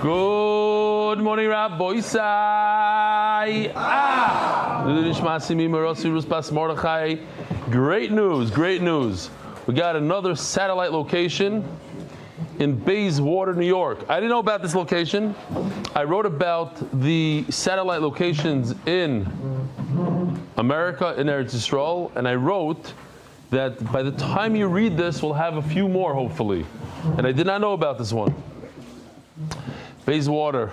Good morning, Rabbi Isai. Great news. We got another satellite location in Bayswater, New York. I didn't know about this location. I wrote about the satellite locations in America, in Eretz Yisrael, and I wrote that by the time you read this, we'll have a few more, hopefully. And I did not know about this one. Bayswater.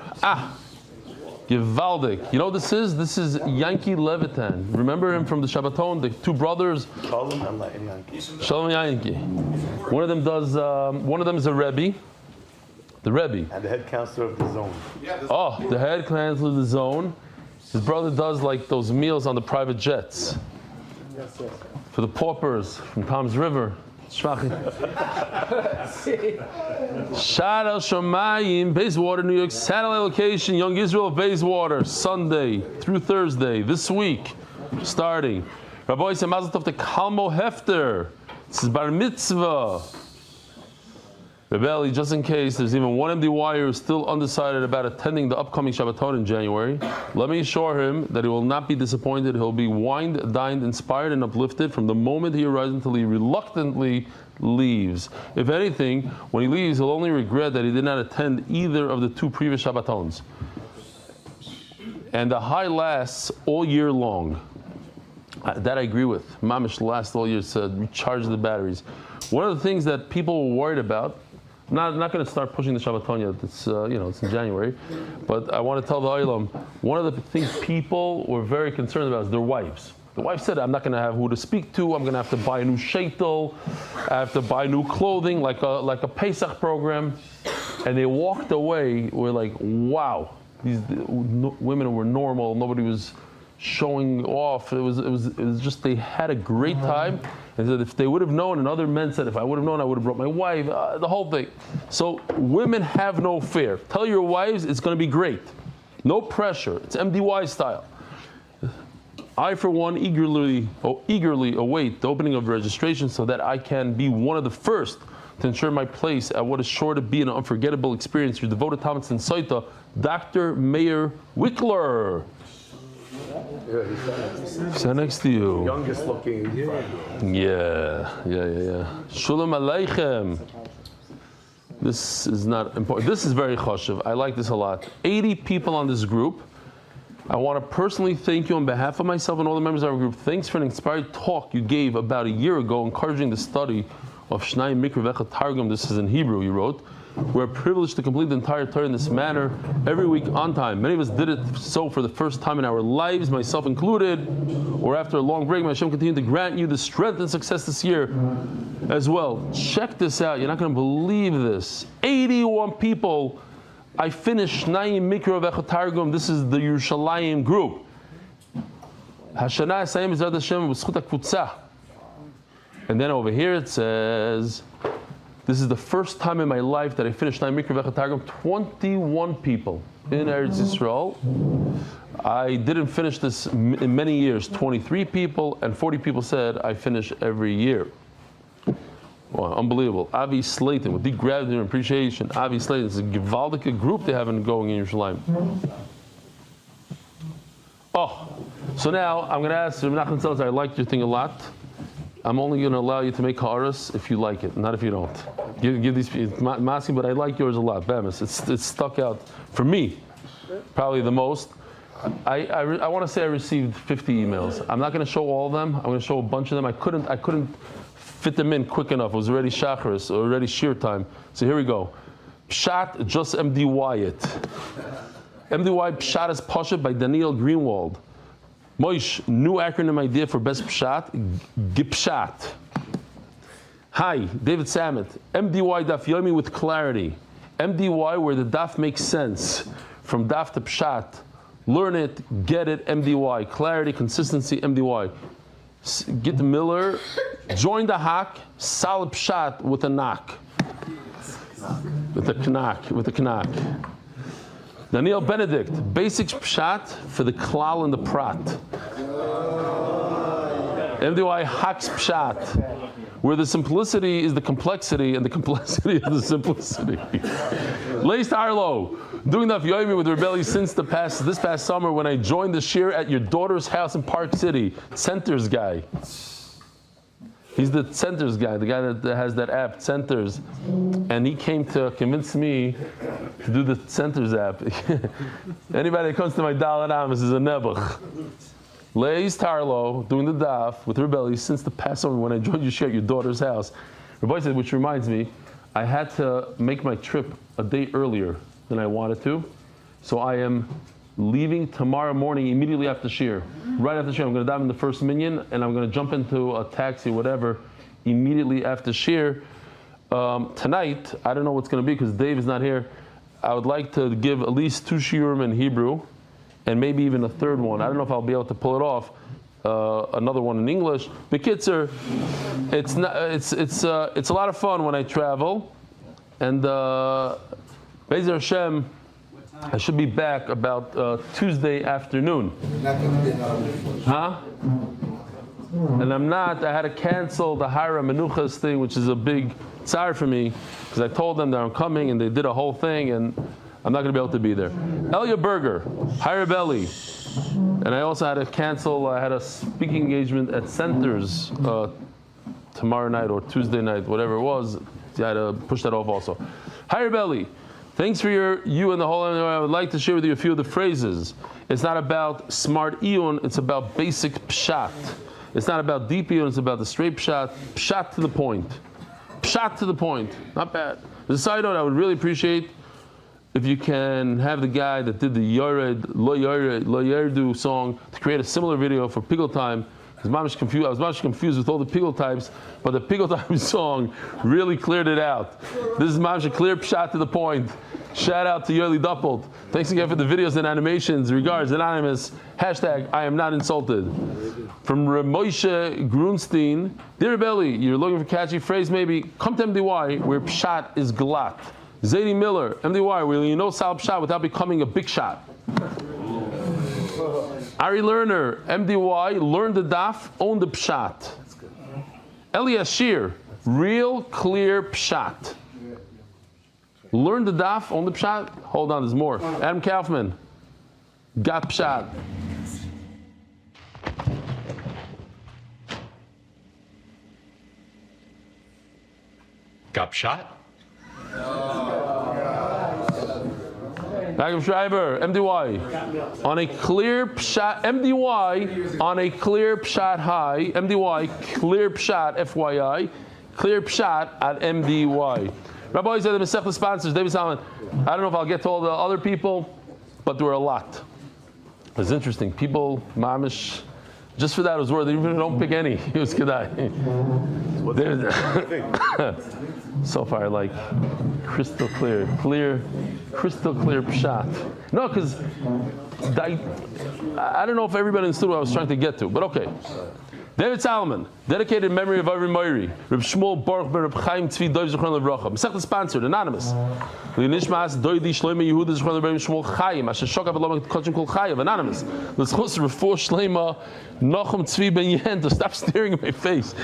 Givaldik. You know what this is? This is Yankee Levitan. Remember him from the Shabbaton, the two brothers? Shalom and Yankee. One of them is a Rebbe. The Rebbe. And the head counselor of the zone. The head counselor of the zone. His brother does like those meals on the private jets. Yes. For the paupers from Tom's River. Shad al Shamayim, Bayswater, New York, satellite location, Young Israel of Bayswater, Sunday through Thursday, this week, starting. Rabbi said, Mazel Tov to Kalmo Hefter. This is Bar Mitzvah. Rebelli, just in case there's even one MDY who is still undecided about attending the upcoming Shabbaton in January, let me assure him that he will not be disappointed. He'll be wined, dined, inspired, and uplifted from the moment he arrives until he reluctantly leaves. If anything, when he leaves, he'll only regret that he did not attend either of the two previous Shabbatons. And the high lasts all year long. That I agree with. Mamish lasts all year, said recharge the batteries. One of the things that people were worried about, not going to start pushing the Shabbaton yet. It's it's in January, but I want to tell the Olam, one of the things people were very concerned about is their wives. The wife said, "I'm not going to have who to speak to. I'm going to have to buy a new sheitel. I have to buy new clothing, like a Pesach program." And they walked away. We're like, "Wow, these women were normal. Nobody was showing off. It was just they had a great time." And said if they would have known, and other men said if I would have known, I would have brought my wife. The whole thing. So women have no fear. Tell your wives it's going to be great. No pressure. It's MDY style. I, for one, eagerly await the opening of registration so that I can be one of the first to ensure my place at what is sure to be an unforgettable experience. Your devoted Thomas and Saita, Dr. Meir Wickler. Stand next to you. Youngest looking. Yeah. Shalom Aleichem. This is not important. This is very chashuv. I like this a lot. 80 people on this group. I want to personally thank you on behalf of myself and all the members of our group. Thanks for an inspired talk you gave about a year ago encouraging the study of Shnai Mikra V'Echad Targum. This is in Hebrew, you wrote. We're privileged to complete the entire Torah in this manner every week on time. Many of us did it so for the first time in our lives, myself included, or after a long break. May Hashem continue to grant you the strength and success this year as well. Check this out. You're not going to believe this. 81 people. I finished Shnayim Mikra V'Echad Targum. This is the Yerushalayim group. Hashana Esayim B'Ezrat Hashem B'Zchut HaKvutza. And then over here it says, this is the first time in my life that I finished Shnayim Mikra V'Echad Targum. 21 people in Eretz Yisrael. I didn't finish this in many years. 23 people and 40 people said I finish every year. Wow, unbelievable. Avi Slayton, with deep gratitude and appreciation. Avi Slayton, it's a Givaldic group they have going in Yerushalayim. So now I'm going to ask Rabbi Nachman Seltzer, I liked your thing a lot. I'm only going to allow you to make ha'aras if you like it, not if you don't. Give these people, I'm asking, but I like yours a lot. Bemis, it's stuck out for me, probably the most. I want to say I received 50 emails. I'm not going to show all of them. I'm going to show a bunch of them. I couldn't fit them in quick enough. It was already shacharis, already shear time. So here we go. Pshat, just MDY it. MDY Pshat is Pasha by Daniel Greenwald. Moish, new acronym idea for best Pshat, Gipshat. Hi, David Samet. MDY Daf Yomi with clarity. MDY where the Daf makes sense. From Daf to Pshat. Learn it, get it, MDY. Clarity, consistency, MDY. Git Miller, join the Hak, Salib Pshat with a knock. With a knack. Daniel Benedict, basics Pshat for the Klal and the Prat. MDY Haks Pshat. where the simplicity is the complexity and the complexity is the simplicity. Leist Arlo, doing Daf Yomi with Rebelli since this past summer when I joined the shir at your daughter's house in Park City. Centers guy. He's the Centers guy, the guy that has that app, Centers. And he came to convince me to do the Centers app. Anybody that comes to my Dalet Amos is a nebuch. Leis Tarlo, doing the daf with Rebelli since the past summer when I joined you share at your daughter's house. Rabbi said, which reminds me, I had to make my trip a day earlier than I wanted to. So I am leaving tomorrow morning immediately after shir. Right after shir, I'm going to dive in the first minyan and I'm going to jump into a taxi or whatever immediately after shir. Tonight, I don't know what's going to be because Dave is not here. I would like to give at least 2 shiurim in Hebrew and maybe even a third one. I don't know if I'll be able to pull it off. Another one in English. Bekitzer, it's a lot of fun when I travel, and Be'ezer Hashem, I should be back about Tuesday afternoon. Huh? And I'm not. I had to cancel the Hira Menuchas thing, which is a big tsar for me, because I told them that I'm coming, and they did a whole thing, and I'm not going to be able to be there. Elia Berger, Hira Belly. And I also had to cancel, I had a speaking engagement at Centers tomorrow night or Tuesday night, whatever it was. I had to push that off also. Hira Belly, thanks for you and the whole, I would like to share with you a few of the phrases. It's not about smart iyun, it's about basic pshat. It's not about deep iyun, it's about the straight pshat. Pshat to the point. Pshat to the point. Not bad. As a side note, I would really appreciate if you can have the guy that did the Yored, Lo Yerdu song to create a similar video for Pigel Time. I was much confused with all the Pigel types, but the Pigel Time song really cleared it out. This is a clear shot to the point. Shout out to Eli Duppelt. Thanks again for the videos and animations. Regards, Anonymous. Hashtag, I am not insulted. From Moshe Grunstein, Dear Belly, you're looking for a catchy phrase maybe? Come to MDY where pshat is glatt. Zadie Miller, MDY, where you know Sal Pshat without becoming a big shot. Ari Lerner, MDY, learn the daf, own the pshat. Elias Shear, real clear pshat. Learn the daf, own the pshat. Hold on, there's more. Adam Kaufman, got pshat. Got shot? Magam Schreiber, MDY, on a clear pshat, MDY, on a clear pshat high, MDY, clear pshat, FYI, clear pshat at MDY. Rabbi said the Masechta sponsors, David Salman, I don't know if I'll get to all the other people, but there were a lot. It's interesting. People, mamish, just for that it was worth it. Even if you don't pick any, it was kedai. So far, like crystal clear pshat. No, because I don't know if everybody understood what I was trying to get to, but okay. David Salomon, dedicated in memory of Avri Moiri, Reb Shmuel Baruch ben Reb Chaim Tzvi Dov Zichron Levracha. Masechta sponsored, anonymous. L'nishmas Doidi Shlomo Yehuda Zichron Levracha Shmuel Chaim, Asher Shokav Lomach Kochim Kol Chayav, anonymous. L'schus Refuah Shlema Nachum Tzvi ben Yento. Stop staring at my face.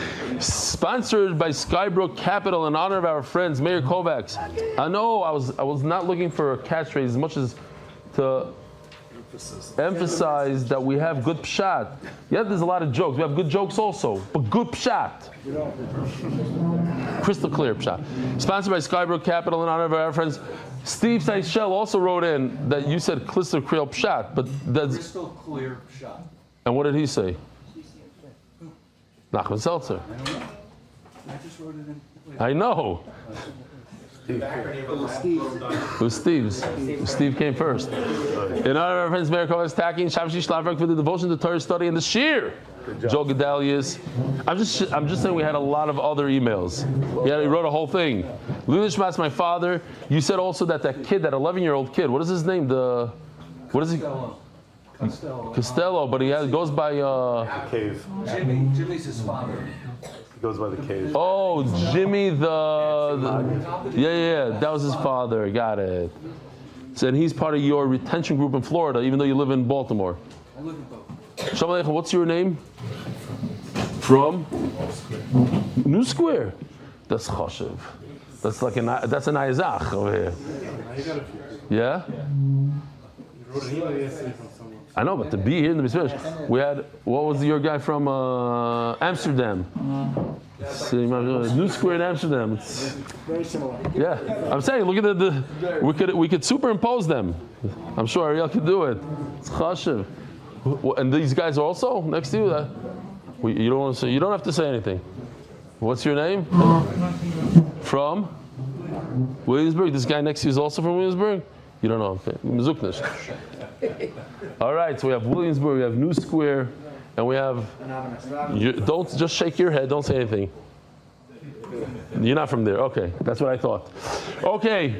Sponsored by Skybrook Capital in honor of our friends Meir Kovacs. I know I was not looking for a catchphrase as much as to emphasize that we have good pshat. Yeah, there's a lot of jokes. We have good jokes also, but good pshat. Crystal clear pshat. Sponsored by Skybrook Capital in honor of our friends. Steve Seychelles also wrote in that you said crystal clear pshat, but that's crystal clear pshat. And what did he say? Nachman Seltzer. I don't know. I just wrote it in. I know. It was Steve's. Steve came first. In honor of our friends Meir Kovacs Taki Shav Shlavrak for the devotion to Torah study and the shir. Joe Gedalius. I'm just saying we had a lot of other emails. Yeah, he wrote a whole thing. Lulishmas, my father. You said also that kid, that 11-year-old kid. What is his name? What is he? Costello, but he goes by. Cave. Jimmy's his father. He goes by the cave. Oh, Jimmy yeah, that was his father. Got it. So, and he's part of your retention group in Florida, even though you live in Baltimore. I live in Baltimore. Shalom Aleichem, what's your name? From New Square. That's chashiv. That's like that's an Isaac over here. Yeah? I know, but to be here in the Bismillah, we had, what was your guy from Amsterdam? New Square in Amsterdam. It's Very similar. yeah, I'm saying, look at we could superimpose them. I'm sure Ariel could do it. It's chashiv. And these guys are also next to you. You don't want to say. You don't have to say anything. What's your name? From Williamsburg. This guy next to you is also from Williamsburg. You don't know. Okay. Mizuknish. All right. So we have Williamsburg. We have New Square, and we have. Don't just shake your head. Don't say anything. You're not from there. Okay, that's what I thought. Okay.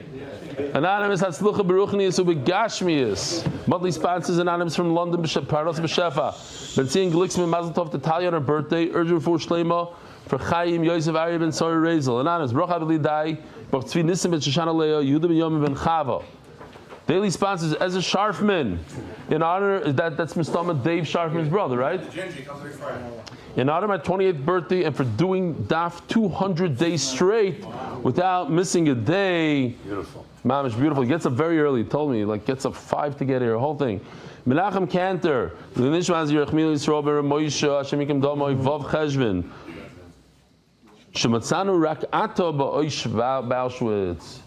Anonymous Hatzlucha Baruchnius Ubegashmius. Monthly sponsors Anonymous from London, Parados B'Shefa. Benzin Glixman Mazel Tov to Talia on her birthday. Urgent for Shlema for Chaim Yosef Ariel ben Sori Rezel. Anonymous Brocha B'Lidai Baruch Tzvi Nisim ben Shoshana Leo Yehuda ben Yom ben Chava. Daily sponsors Ezra Sharfman. In honor that's Mr. Dave Sharfman's brother, right? In honor of my 28th birthday and for doing Daf 200 days straight without missing a day. Beautiful. Mamish, beautiful. He gets up very early. He told me, like, gets up 5 to get here. The whole thing. Menachem Cantor. L'nishmaz Yerachmil Yisrael Moshe Hashem Yikim Domoy Vav Cheshvan. Shematzanu Rak Ato Ba'oish Bauschwitz.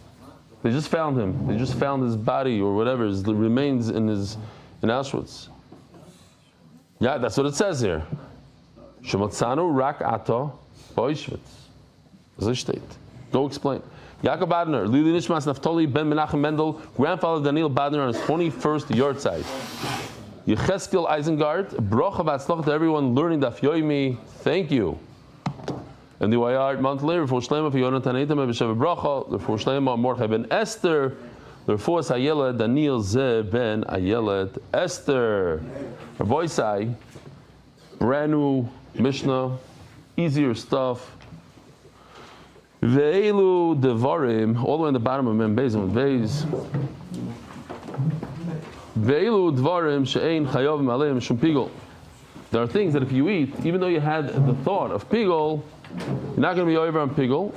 They just found him. They just found his body or whatever, his remains in Auschwitz. Yeah, that's what it says here. Shematzanu Rak Ato Ba'oishwitz. Go explain. Yaakov Badner, Lili Nishmas Naftali Ben Menachem Mendel, grandfather Daniel Badner on his 21st yahrzeit. Yecheskel Isengard, Brocha Vatzlach to everyone learning Daf Yomi. Thank you. And the Wayard month later, for Shlema for Yonatan Eitam B'Sheva Brocha, the for Shlema Mordechai Ben Esther, the for Ayela Daniel Ze Ben Ayelet Esther. Rabbi Sai, brand new Mishnah, easier stuff. Ve'elu devarim, all the way in the bottom of Mem Beis and Beis. Ve'elu devarim she'ein chayov maleim shum pigol. There are things that if you eat, even though you had the thought of pigol, you're not going to be over on pigol.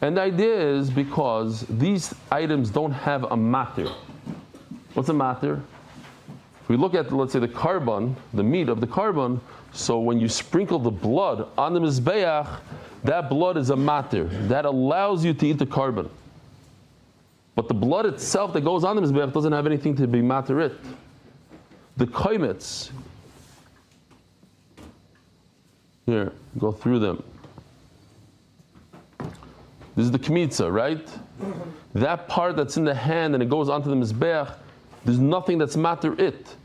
And the idea is because these items don't have a matir. What's a matir? If we look at, let's say, the carbon, the meat of the carbon, so when you sprinkle the blood on the mizbeach, that blood is a matir. That allows you to eat the carbon. But the blood itself that goes on the mizbeach doesn't have anything to be matirit. The koimetz, here, go through them. This is the kmitza, right? That part that's in the hand and it goes onto the mizbeach, there's nothing that's matir it.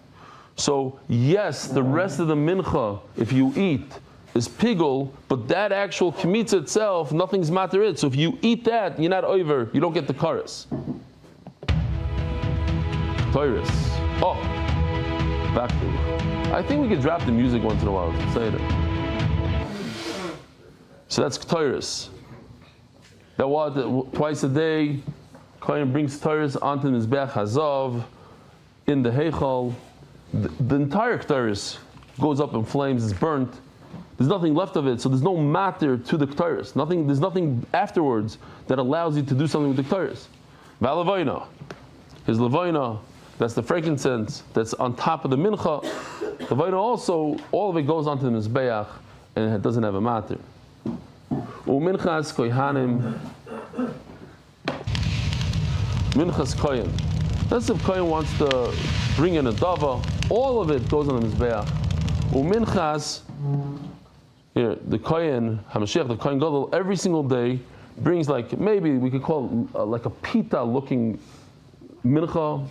So yes, the rest of the mincha, if you eat, is pigul, but that actual kmitza itself, nothing's matter it. So if you eat that, you're not over, you don't get the karas. Toiris. Oh, back to. I think we could drop the music once in a while. Say it. So that's toiris. That what twice a day, Kohen brings toiris onto the mizbeach hazav in the heichal. The entire toiris goes up in flames. It's burnt. There's nothing left of it, so there's no matter to the Ketores. There's nothing afterwards that allows you to do something with the Ketores. V'alavoina, his lavoina, that's the frankincense that's on top of the mincha. Lavoina also, all of it goes onto the mizbeach, and it doesn't have a matter. U'minchas kohanim, minchas kohen. That's if kohen wants to bring in a dava, all of it goes on the mizbeach. U'minchas. Here, the Kohen, Hamashiach, the Kohen Gadol, every single day brings like, maybe we could call it like a pita looking mincha.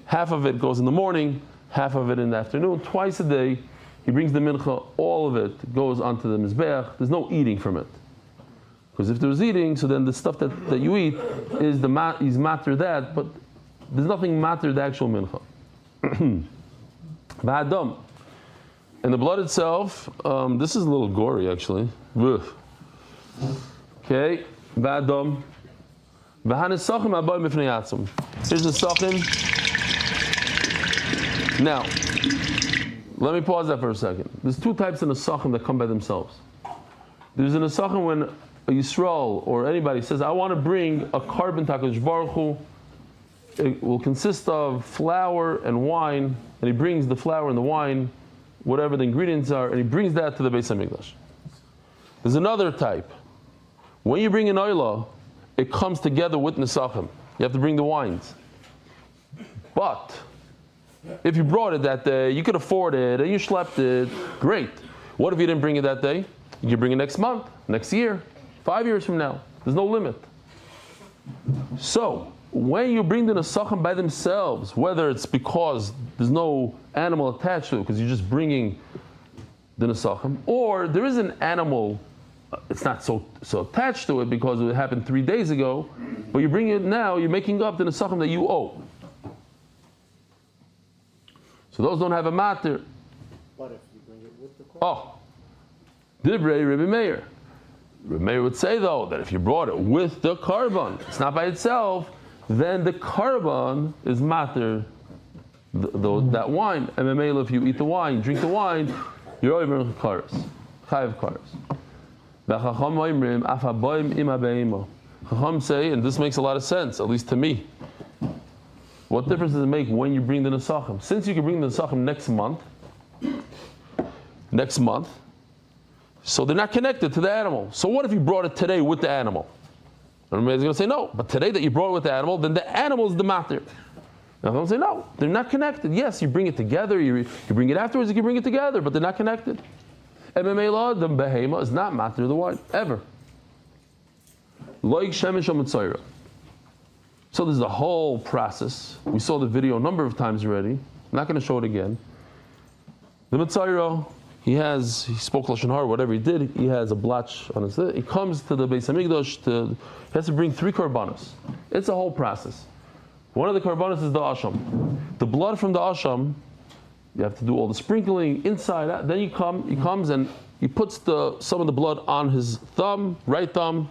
Half of it goes in the morning, half of it in the afternoon. Twice a day, he brings the mincha, all of it goes onto the mizbeach. There's no eating from it. Because if there's eating, so then the stuff that you eat is matter that, but there's nothing matter the actual mincha. Ba'adam. And the blood itself, this is a little gory actually. Okay, V'adam. V'hanesachim abayim b'fnei atzum. Here's the sachim. Now, Let me pause that for a second. There's two types of nesachim that come by themselves. There's a nesachim when a Yisrael or anybody says, I want to bring a carbon takadosh baruch Hu. It will consist of flour and wine, and he brings the flour and the wine, whatever the ingredients are, and he brings that to the Beis HaMikdash. There's another type. When you bring an oila, it comes together with nesachim. You have to bring the wines. But if you brought it that day, you could afford it, and you schlepped it, great. What if you didn't bring it that day? You can bring it next month, next year, 5 years from now. There's no limit. So, when you bring the nesachim by themselves, whether it's because there's no animal attached to it, because you're just bringing the nesachim, or there is an animal, it's not so attached to it because it happened 3 days ago, but you bring it now, you're making up the nesachim that you owe. So those don't have a matter. What if you bring it with the korban? Oh, Divrei Rebbe Meir. Rebbe Meir would say though that if you brought it with the carbon, it's not by itself, then the carbon is matter, that wine. And Memela, if you eat the wine, drink the wine, you're over kares, chayav kares. Chacham say, and this makes a lot of sense, at least to me. What difference does it make when you bring the nesachim? Since you can bring the nesachim next month, so they're not connected to the animal. So what if you brought it today with the animal? Everybody's going to say no, but today that you brought it with the animal, then the animal is the matter. Now I'm going to say no, they're not connected. Yes, you bring it together, you bring it afterwards, you can bring it together, but they're not connected. And Memela, the behema is not matter the wine, ever. Loig shemesh mitzayra. So there's a whole process. We saw the video a number of times already. I'm not going to show it again. The mitzayra, he spoke lashon hara, whatever he did, he has a blotch on his head. He comes to the Beis HaMikdash, he has to bring 3 korbanos. It's a whole process. One of the korbanos is the asham. The blood from the asham, you have to do all the sprinkling inside out. Then he comes and he puts some of the blood on his right thumb,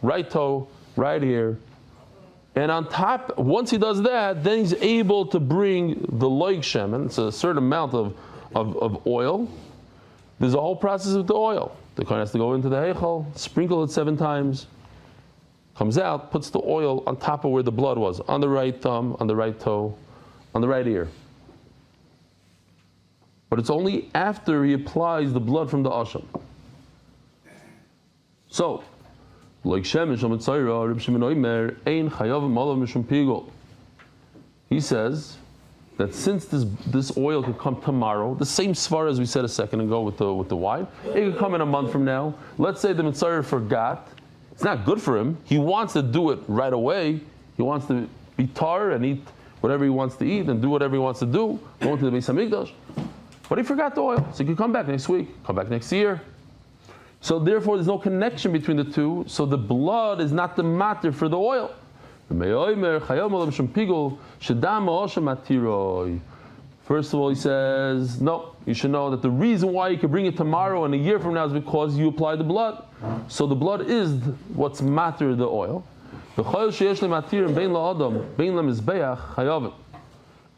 right toe, right ear. And on top, once he does that, then he's able to bring the loig shemen. It's a certain amount of oil. There's a whole process with the oil. The kohen has to go into the heichal, sprinkle it 7 times, comes out, puts the oil on top of where the blood was, on the right thumb, on the right toe, on the right ear. But it's only after he applies the blood from the asham. So, he says that since this oil could come tomorrow, the same svar as we said a second ago with the wine, it could come in a month from now. Let's say the Mitzayir forgot. It's not good for him. He wants to do it right away. He wants to be tar and eat whatever he wants to eat and do whatever he wants to do, go into the Beis HaMikdash. But he forgot the oil, so he could come back next week, come back next year. So therefore, there's no connection between the two. So the blood is not the matter for the oil. First of all, he says, no, you should know that the reason why you can bring it tomorrow and a year from now is because you apply the blood. So the blood is what's matter the oil.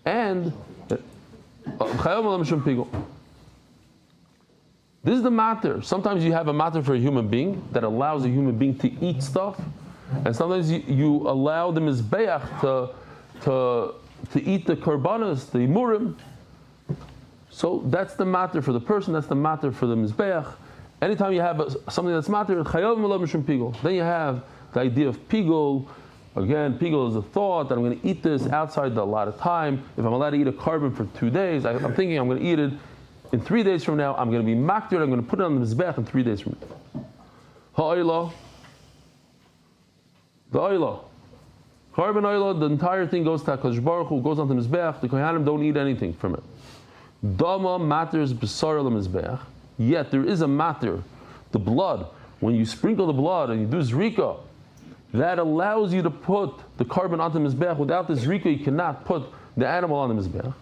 And this is the matter. Sometimes you have a matter for a human being that allows a human being to eat stuff, and sometimes you allow the mizbeach to eat the korbanos, the imurim. So that's the matter for the person. That's the matter for the mizbeach. Anytime you have something that's matter, then you have the idea of pigul. Again, pigul is a thought that I'm going to eat this outside a lot of time. If I'm allowed to eat a carbon for 2 days, I'm thinking I'm going to eat it in 3 days from now. I'm going to be makdir. I'm going to put it on the mizbech in 3 days from now. Ha'oila, the oila, carbon oila, the entire thing goes to HaKadosh Baruch Hu, goes on the mizbech. The kohanim don't eat anything from it. Dama matters b'sar mizbech. Yet there is a matter, the blood. When you sprinkle the blood and you do zrika, that allows you to put the carbon onto the mizbech. Without the zrika, you cannot put the animal on the mizbech.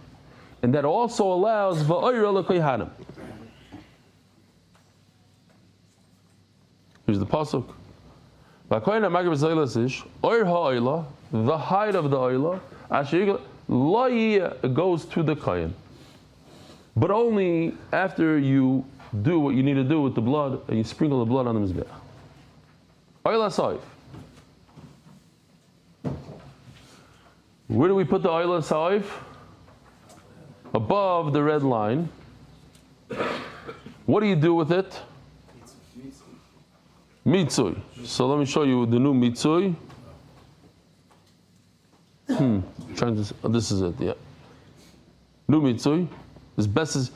And that also allows va'oira l'kohanim. Here's the pasuk. V'kohen ha'magir b'zaylas ish oir ha'oila, the height of the oila, asher lo yiyeh, goes to the kohen. but only after you do what you need to do with the blood and you sprinkle the blood on the mizbeach. Oil hasoif. Where do we put the oil hasoif? Above the red line. What do you do with it? Mitzui. So let me show you the new mitzui. This is it, yeah. New mitzui. As best as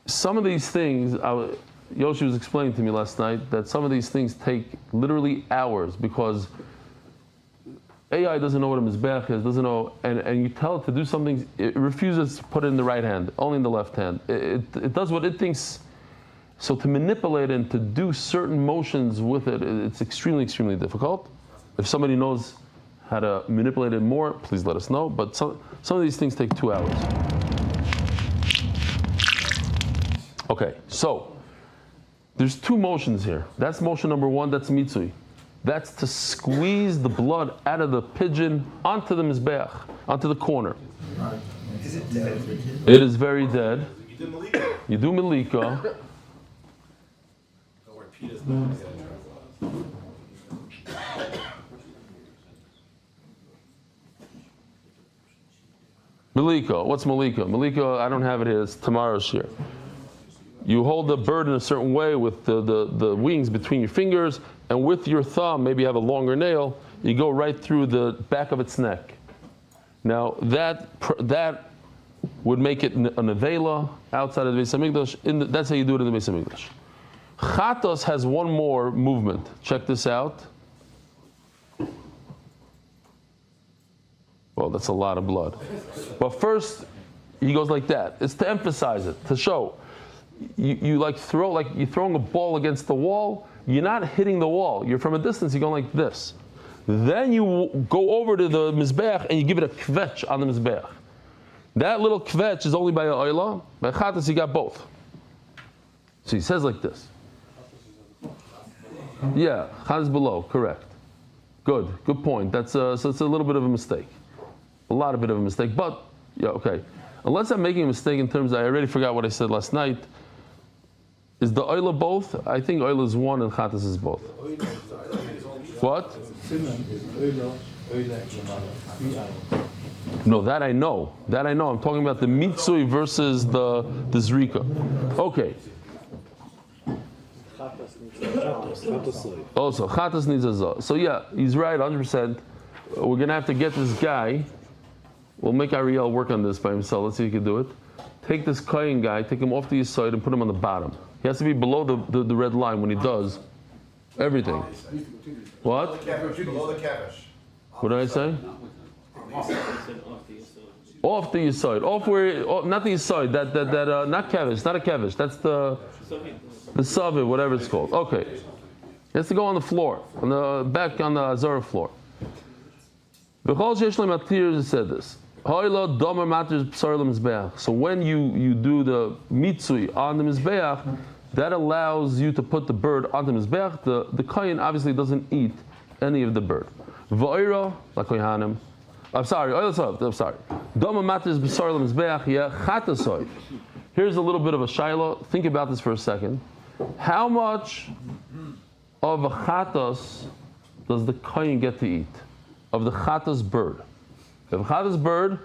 some of these things, Yoshi was explaining to me last night that some of these things take literally hours because AI doesn't know what a mizbeach is, doesn't know, and you tell it to do something, it refuses to put it in the right hand, only in the left hand. It does what it thinks. So to manipulate and to do certain motions with it, it's extremely, extremely difficult. If somebody knows how to manipulate it more, please let us know. But some of these things take 2 hours. Okay, so there's 2 motions here. That's motion number 1, that's mitzui. That's to squeeze the blood out of the pigeon onto the mizbeach, onto the corner. Is it dead? It is very dead. You do malika. Malika, what's malika? Malika, I don't have it here, it's tomorrow's shir. You hold the bird in a certain way with the wings between your fingers, and with your thumb, maybe you have a longer nail, you go right through the back of its neck. Now that would make it a nevela outside of the Beis Hamikdash. That's how you do it in the Beis Hamikdash. Chatos has one more movement. Check this out. Well, that's a lot of blood. But first, he goes like that. It's to emphasize it, to show. You like you're throwing a ball against the wall. You're not hitting the wall. You're from a distance. You're going like this. Then you go over to the mizbeach and you give it a kvetch on the mizbeach. That little kvetch is only by a oila. By chatas, you got both. So he says like this. Yeah, chatas below. Correct. Good point. So it's a little bit of a mistake. A lot of bit of a mistake. But yeah, okay. Unless I'm making a mistake in terms of, I already forgot what I said last night. Is the oila both? I think oila is one and chatas is both. What? No, that I know. I'm talking about the mitzui versus the zrika. Okay. Also, chatas needs a zah. So yeah, he's right, 100%. We're gonna have to get this guy. We'll make Ariel work on this by himself. Let's see if he can do it. Take this Kayin guy, take him off to his side and put him on the bottom. He has to be below the red line when he does everything. What? Below the kavish. What did I say? Off the side. Off where? Not the side. That not kavish. Not a kavish. That's the saviv, whatever it's called. Okay. He has to go on the floor, on the back on the azara floor. V'chol sheyesh lo matir said this. So when you do the mitzui on the mizbeach, that allows you to put the bird on the mizbeach. The kohen obviously doesn't eat any of the bird. V'oira la kohanim. I'm sorry. Dama matters b'sar l'mizbeach yeah chatasoy. Here's a little bit of a shiloh. Think about this for a second. How much of a chatas does the kohen get to eat of the chatas bird? If a chatas bird,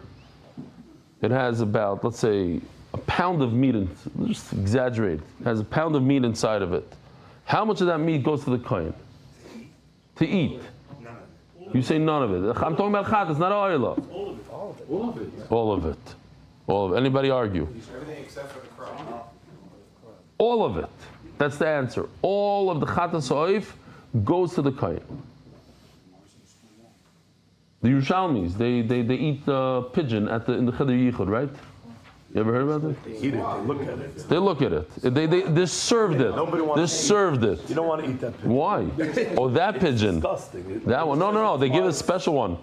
it has about, let's say, a pound of meat, just exaggerate, it has a pound of meat inside of it. How much of that meat goes to the kohen? To eat. You say none of it. I'm talking about chatas, not oila. All of it. Anybody argue? Everything except for the crop. All of it. That's the answer. All of the chatas oif goes to the kohen. The Yerushalmis, they eat pigeon in the Cheder Yichud, right? You ever heard about that? They eat it, they look at it. They look at it. They served it. Nobody wants They served it. You don't want to eat that pigeon. Why? Oh, that pigeon. Disgusting. That one. No. They give a special one.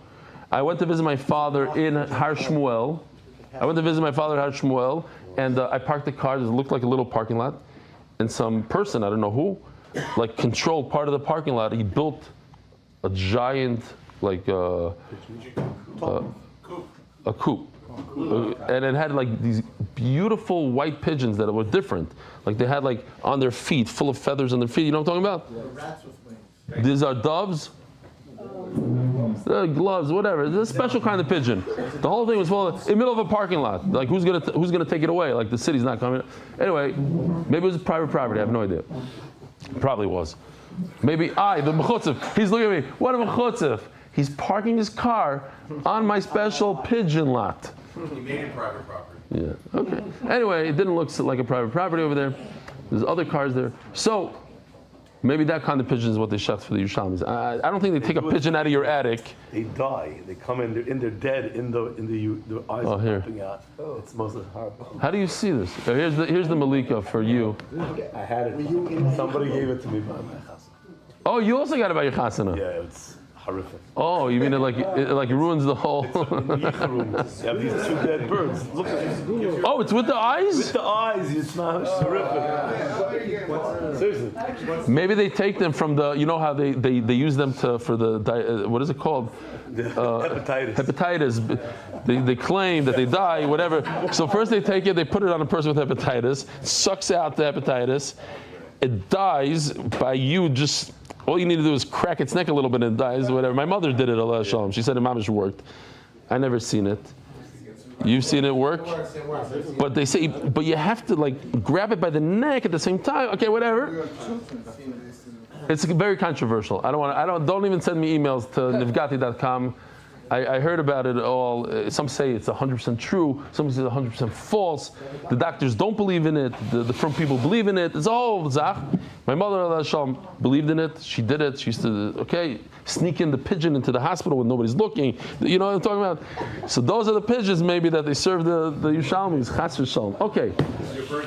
I went to visit my father in Har Shmuel. And I parked the car. It looked like a little parking lot. And some person, I don't know who, like controlled part of the parking lot. He built a giant, like a coop. and it had like these beautiful white pigeons that were different. Like they had like on their feet, full of feathers on their feet. You know what I'm talking about? Rats with wings. These are doves. Gloves, whatever. It's a special kind of pigeon. The whole thing was full of, in the middle of a parking lot. Like who's gonna take it away? Like the city's not coming. Anyway, maybe it was private property. I have no idea. Probably was. Maybe the mechutzef. He's looking at me. What a mechutzef. He's parking his car on my special pigeon lot. He made it private property. Yeah. Okay. Anyway, it didn't look like a private property over there. There's other cars there. So maybe that kind of pigeon is what they shot for the Yerushalmis. I don't think they take a pigeon out of your attic. They die. They come in. They're dead. The eyes are here. popping out. It's most horrible. How do you see this? Here's the Malika for you. I had it. Somebody gave it to me by my house. Oh, you also got it by your chasana. Yeah, it's horrific. Oh, you mean it ruins the whole? In the Yicha room. You have these two dead birds. Look at this. Oh, it's with the eyes? With the eyes. It's not horrific. Seriously. Maybe they take them from the. You know how they use them for the what is it called? Hepatitis. Hepatitis. They claim that they die, whatever. So first they take it, they put it on a person with hepatitis, sucks out the hepatitis, it dies by you just. All you need to do is crack its neck a little bit and it dies, whatever. My mother did it, Allah Shalom. She said it mamish worked. I never seen it. You've seen it work? But they say, but you have to like grab it by the neck at the same time. Okay, whatever. It's very controversial. Don't even send me emails to nivgati.com. I heard about it all. Some say it's 100% true. Some say it's 100% false. The doctors don't believe in it. The from people believe in it. It's all zach. My mother, Allah Shalom, believed in it. She did it. She used to, sneak in the pigeon into the hospital when nobody's looking. You know what I'm talking about? So those are the pigeons maybe that they serve the Yerushalmis. Chas v'shalom. Okay.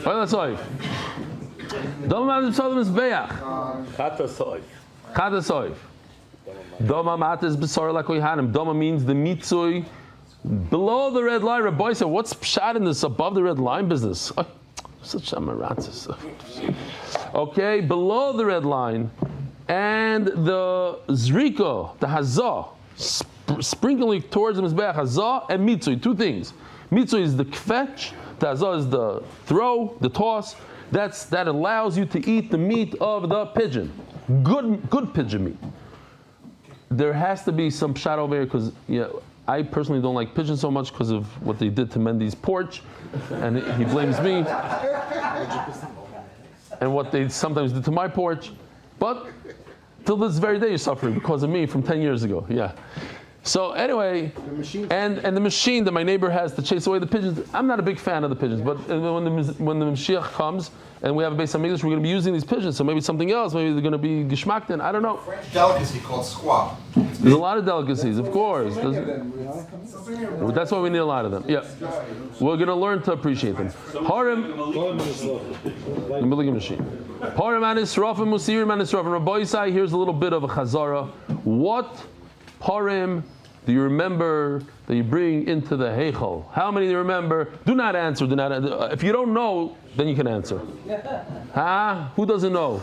Let's go. Chata soif. Doma matas b'sar lakoyhanim. Doma means the mitzui below the red line. Rabbi said, "What's pshat in this above the red line business?" Oh, such amaratzis. Okay, below the red line, and the zrika, the hazah, sprinkling towards the mizbeach, hazah and mitzui. Two things. Mitzui is the kvetch. The hazah is the throw, the toss. That allows you to eat the meat of the pigeon. Good pigeon meat. There has to be some pshat over here because I personally don't like pigeons so much because of what they did to Mendy's porch, and he blames me, and what they sometimes did to my porch. But till this very day, you're suffering because of me from 10 years ago. Yeah. So anyway, and the machine that my neighbor has to chase away the pigeons, I'm not a big fan of the pigeons, but when the Mashiach comes and we have a Beis HaMikdash, we're going to be using these pigeons, so maybe something else, maybe they're going to be geschmackten, I don't know. French delicacy called squab. There's a lot of delicacies, of course. That's why we need a lot of them. Yeah. We're going to learn to appreciate them. Harim, the milling machine. Harim anisrafim, musirim anisrafim. Rabbi Yisai, here's a little bit of a chazara. What Harim do you remember that you bring into the Heichal? How many do you remember? Do not answer. If you don't know, then you can answer. Who doesn't know?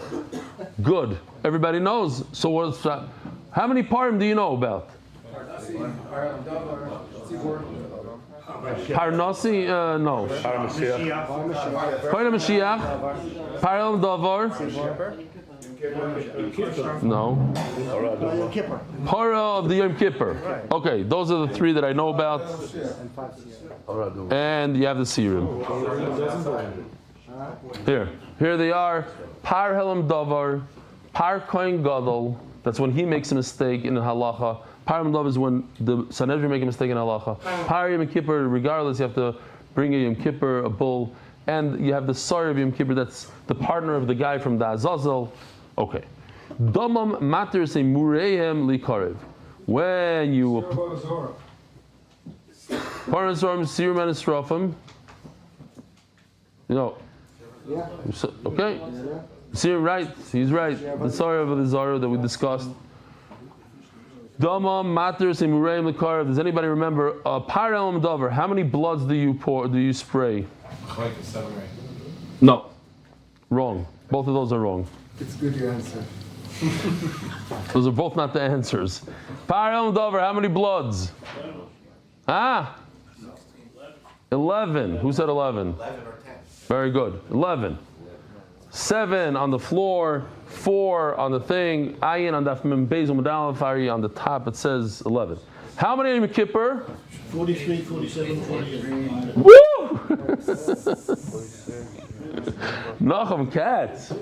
Good. Everybody knows. So what's that? How many Parim do you know about? Parnasi? No. Parim Mashiach. Parim Davar. No. Para of the Yom Kippur. Okay, those are the three that I know about. And you have the serum. Here they are. Par Helam Davar, Par Kohen Gadol. That's when he makes a mistake in the halacha. Par Helam Davar is when the Sanhedrin make a mistake in halacha. Par Yom Kippur, regardless, you have to bring a Yom Kippur, a bull. And you have the Sar of Yom Kippur, that's the partner of the guy from the Azazel. Okay. Domam matter say murehem likarev. When you Paranzorim Sirum and Esrafim. Okay. Sirum, right. He's right. The Sar of the Zara that we discussed. Domam matter say murehem likarev. Does anybody remember Parelam Dover? How many bloods do you spray? Like 7 or 8. No. Wrong. Both of those are wrong. It's good you answer. Those are both not the answers. Param Dover, how many bloods? 11. Who said 11? 11 or 10. Very good. 11. 7 on the floor. 4 on the thing. Ayin on Daf Mem Beis Umedal Fari on the top. It says 11. How many Yom Kippur? 43, 47, 48. Woo! Nachum Katz.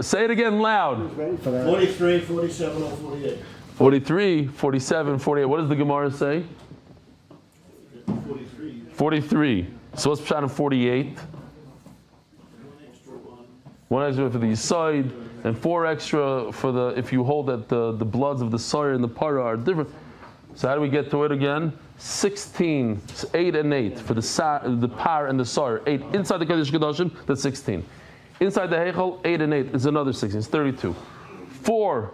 Say it again loud. 43, 47, or 48. 43, 47, 48. What does the Gemara say? 43. 43. So what's Pshat in 48? One extra for the side, and 4 extra for the, if you hold that the bloods of the sire and the para are different. So how do we get to it again? 16, 8 and 8 for the par and the sire. 8 inside the Kodesh Kodashim, that's 16. Inside the Heichal, 8 and 8 is another 16, it's 32. 4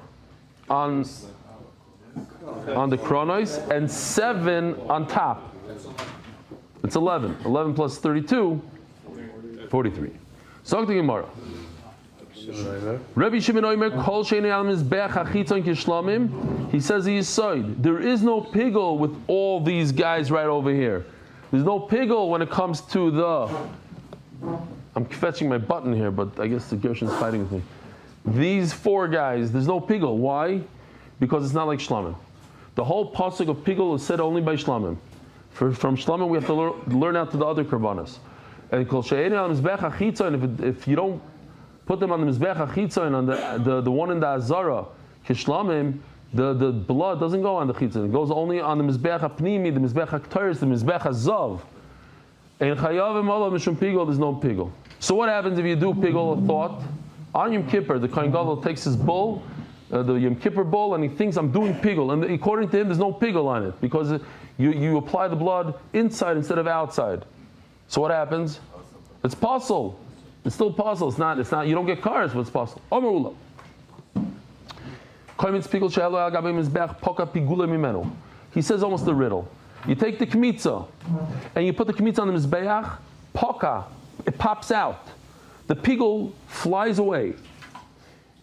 on the Kronos, and 7 on top. It's 11. 11 plus 32, 43. So the Gemara. Rabbi Shimon Omer Kol Sheini Al Mizbeach Hachitzon Kishlamim. He says he is side. There is no piggle with all these guys right over here. There's no piggle when it comes to the. I'm fetching my button here, but I guess the Gershon's fighting with me. These 4 guys, there's no piggle. Why? Because it's not like Shlamim. The whole pasuk of piggle is said only by Shlamim. From Shlamim we have to learn out to the other karbanos. And Kol Sheini Al Mizbeach Hachitzon. If you don't put them on the Mizbech HaChitzon, on the one in the Azara, Kishlamim, the blood doesn't go on the Chitzon. It goes only on the Mizbech HaPnimi, the Mizbech HaKteris, the Mizbech HaZav. And Chayavim Allah Mishum Pigol, there's no Pigol. So what happens if you do Pigol, a thought? On Yom Kippur, the Kohen Gadol takes his bull, the Yom Kippur bull, and he thinks, I'm doing Pigol. And according to him, there's no Pigol on it, because you apply the blood inside instead of outside. So what happens? It's possible. It's still possible. It's not. You don't get cars, but it's possible. Omerula. He says almost the riddle. You take the kmitza and you put the kmitza on the mizbeach. Poka, it pops out. The pigul flies away,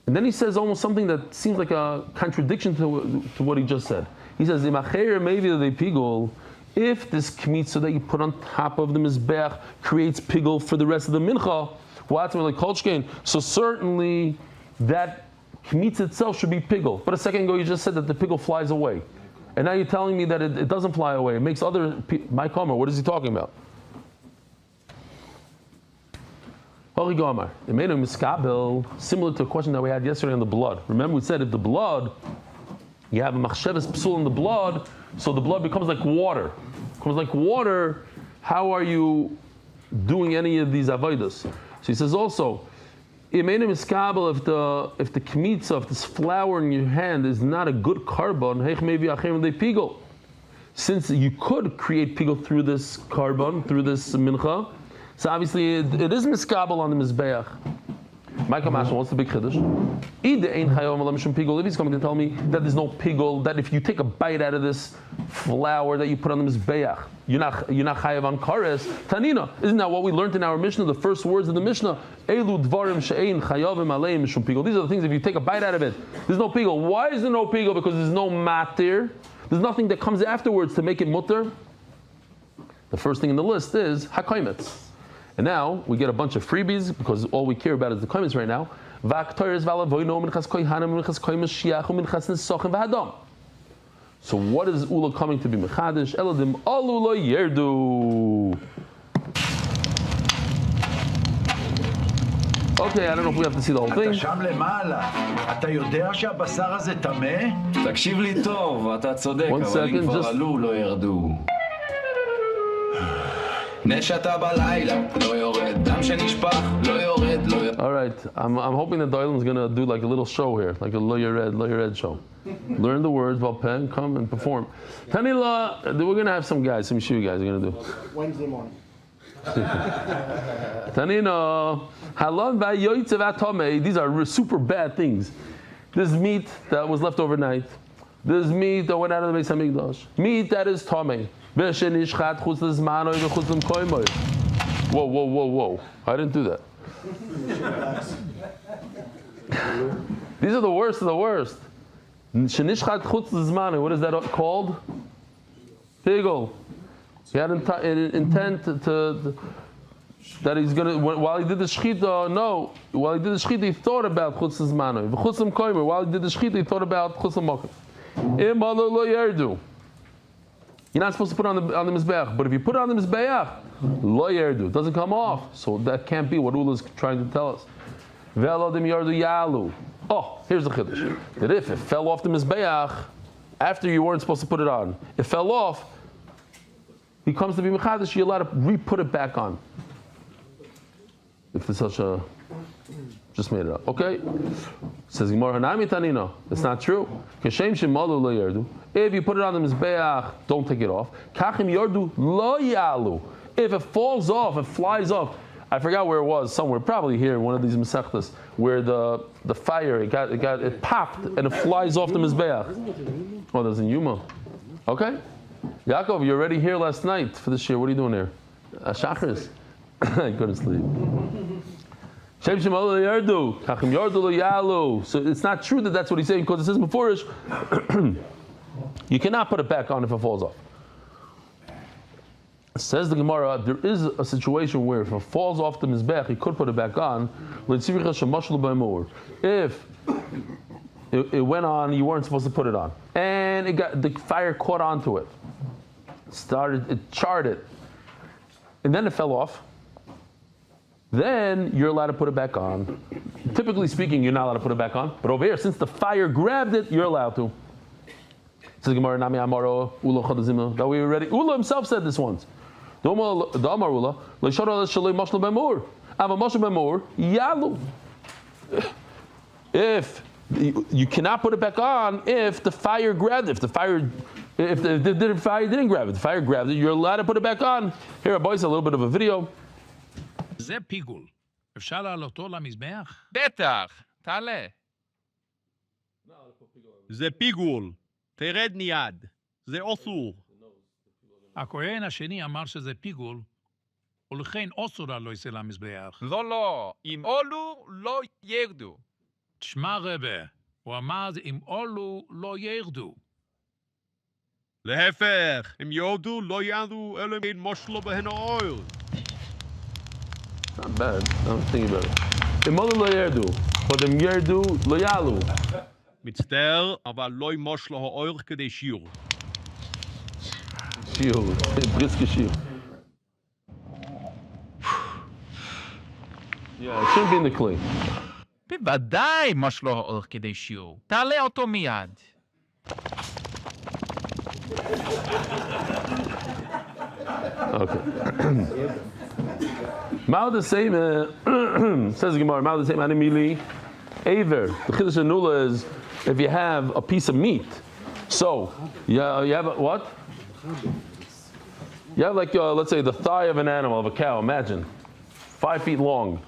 and then he says almost something that seems like a contradiction to what he just said. He says, maybe the pigul. If this kmitza that you put on top of the mizbeach creates pigul for the rest of the mincha. So certainly that kmitz itself should be pigul. But a second ago you just said that the pigul flies away. And now you're telling me that it doesn't fly away. It makes other my Omer. What is he talking about? Holy Gomer. It made a miskabel, similar to a question that we had yesterday on the blood. Remember we said if the blood, you have a machshavas psul in the blood, so the blood becomes like water. How are you doing any of these avodas? So he says also, it made a miskabel if the kmitza of this flour in your hand is not a good carbon, since you could create pigul through this carbon, through this mincha, so obviously it is miskabel on the mizbeach. Michael Mashal, what's the big chiddush? If he's coming to tell me that there's no pigul, that if you take a bite out of this flour that you put on the mizbeach, you're not chayav on kares. Tanina, isn't that what we learned in our Mishnah? The first words of the Mishnah, Elu dvarim she'ein chayavim aleim mishum pigul. These are the things. If you take a bite out of it, there's no pigul. Why is there no pigul? Because there's no matir. There's nothing that comes afterwards to make it mutter. The first thing in the list is hakaimetz. And now we get a bunch of freebies because all we care about is the comments right now. So what is Ula coming to be mechadish? Eladim alula yerdu. Okay, I don't know if we have to see the whole thing. אתה שם למעלה, אתה יודע שהבשר הזה טמא? תקשיב לי טוב, אתה צודק, אבל אם כבר עלו, לא ירדו. נשתה בלילה, לא יורד, דם שנשפך, לא יורד, לא יורד. All right, I'm hoping that the Oilam's going to do like a little show here, like a Lo Yered show. Learn the words, Valpen, come and perform. Tanila, we're going to have some guys, some Yeshiva guys are going to do. Wednesday morning. Tanina, halon v'yoytze v'atomei. These are super bad things. This meat that was left overnight. This meat that went out of the Beis Hamikdash. Meat that is tomei. V'shenishchat chutz l'zmanoi v'chutz l'mkoimoi. Whoa. I didn't do that. These are the worst of the worst. Shenishchat chutz l'zmanoi. What is that called? Pigul. He had an intent to that he's gonna. While he did the shechita, no. While he did the shechita, he thought about chutz zmano. V'chutz koimer. While he did the shechita, he thought about chutz makom. Im alo lo yerdu. You're not supposed to put it on the mizbeach, but if you put it on the mizbeach, lo yerdu, it doesn't come off. So that can't be what Ula is trying to tell us. Ve'alodim yardu yalu. Oh, here's the chiddush. That if it fell off the mizbeach after you weren't supposed to put it on, it fell off. He comes to be mechadish, you're allowed to re-put it back on. If there's such a, just made it up. Okay? Says Gemara Hanami Tanino. It's not true. Kashem shemalu lo yardu. If you put it on the mizbeach, don't take it off. Kachim yardu lo yalu. If it falls off, it flies off. I forgot where it was. Somewhere, probably here in one of these mesechtas, where the fire it popped and it flies off the mizbeach. Oh, there's in Yuma. Okay. Yaakov, you're already here last night for this year. What are you doing here? Shachris. I couldn't sleep. So it's not true that that's what he's saying because it says before you cannot put it back on if it falls off. Says the Gemara, there is a situation where if it falls off the mizbech, he could put it back on. If it went on, you weren't supposed to put it on, and the fire caught onto it. It charred it, and then it fell off. Then you're allowed to put it back on. Typically speaking, you're not allowed to put it back on. But over here, since the fire grabbed it, you're allowed to. Says Gemara, Nami Amaro, Ula Chadazima. That we already. Ula himself said this once. The Amar Ula, Leishara Shalei Mashal Bemur. Ava Mashal Bemur, Yalu. If you cannot put it back on if the fire grabbed it. If the fire didn't grab it, the fire grabbed it, you're allowed to put it back on. Here, boys, a little bit of a video. זה פיגול. אפשר לעלותו למזבח? בטח, תעלה. זה פיגול. תרד מיד. זה אסור. הכהן השני אמר שזה פיגול, ולכן אסור לא יצא למזבח. לא, אם עולו לא ירדו. תשמע רבה, הוא אמר אם עולו לא ירדו. להפך, אם ירדו לא ירדו אלא אם מושלו בהן האויר. Not bad. I'm thinking about it. Imolu lo yerdu, but im yerdu lo yalu. מצטער, אבל לא ימושלו האויר כדי שיעור. שיעור, briske שיעור. Yeah, it shouldn't be in the clay. בוודאי משלו האורך כדי שיעור. תעלה אותו מיד. Okay. Ma'od the same says Gemara. Ma'od the same animili aver. The chiddush nula is if you have a piece of meat. So you have what? You have like let's say the thigh of an animal, of a cow. Imagine 5 feet long.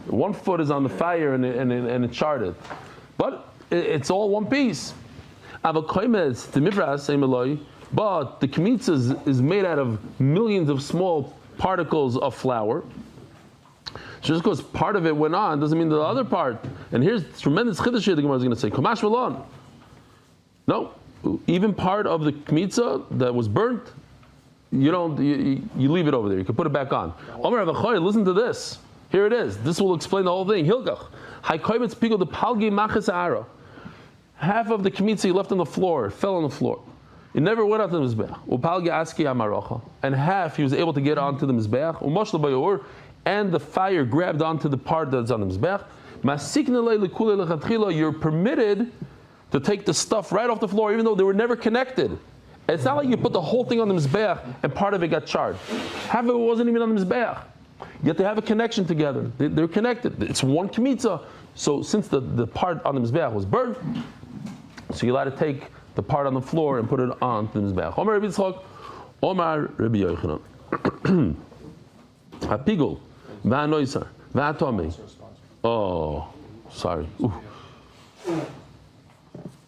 1 foot is on the fire and it charred it, but it's all one piece. But the kmitza is made out of millions of small particles of flour. So just because part of it went on doesn't mean the other part. And here's tremendous chiddush here the Gemara is going to say. Kamash v'lon. No, even part of the kmitza that was burnt, you leave it over there. You can put it back on. Omer Avachai, listen to this. Here it is. This will explain the whole thing. Hilgach. Haikoymetz pigol the palgi machas ara. Half of the kmitza he left on the floor, fell on the floor. It never went out to the mizbeach. Upalgi aski amarocha. And half he was able to get onto the mizbeach. Umoshla bayor. And the fire grabbed onto the part that's on the mizbeach. You're permitted to take the stuff right off the floor, even though they were never connected. It's not like you put the whole thing on the mizbeach and part of it got charred. Half of it wasn't even on the mizbeach. Yet they have a connection together. They're connected. It's one kmitza. So since the part on the mizbeach was burnt, so you're allowed to take the part on the floor and put it on the mizbeach. Omar Rabbi Yitzchak, Omar Rabbi Yochanan. Hapigul, va'anoisar, va'atomi. Oh, sorry. Ooh.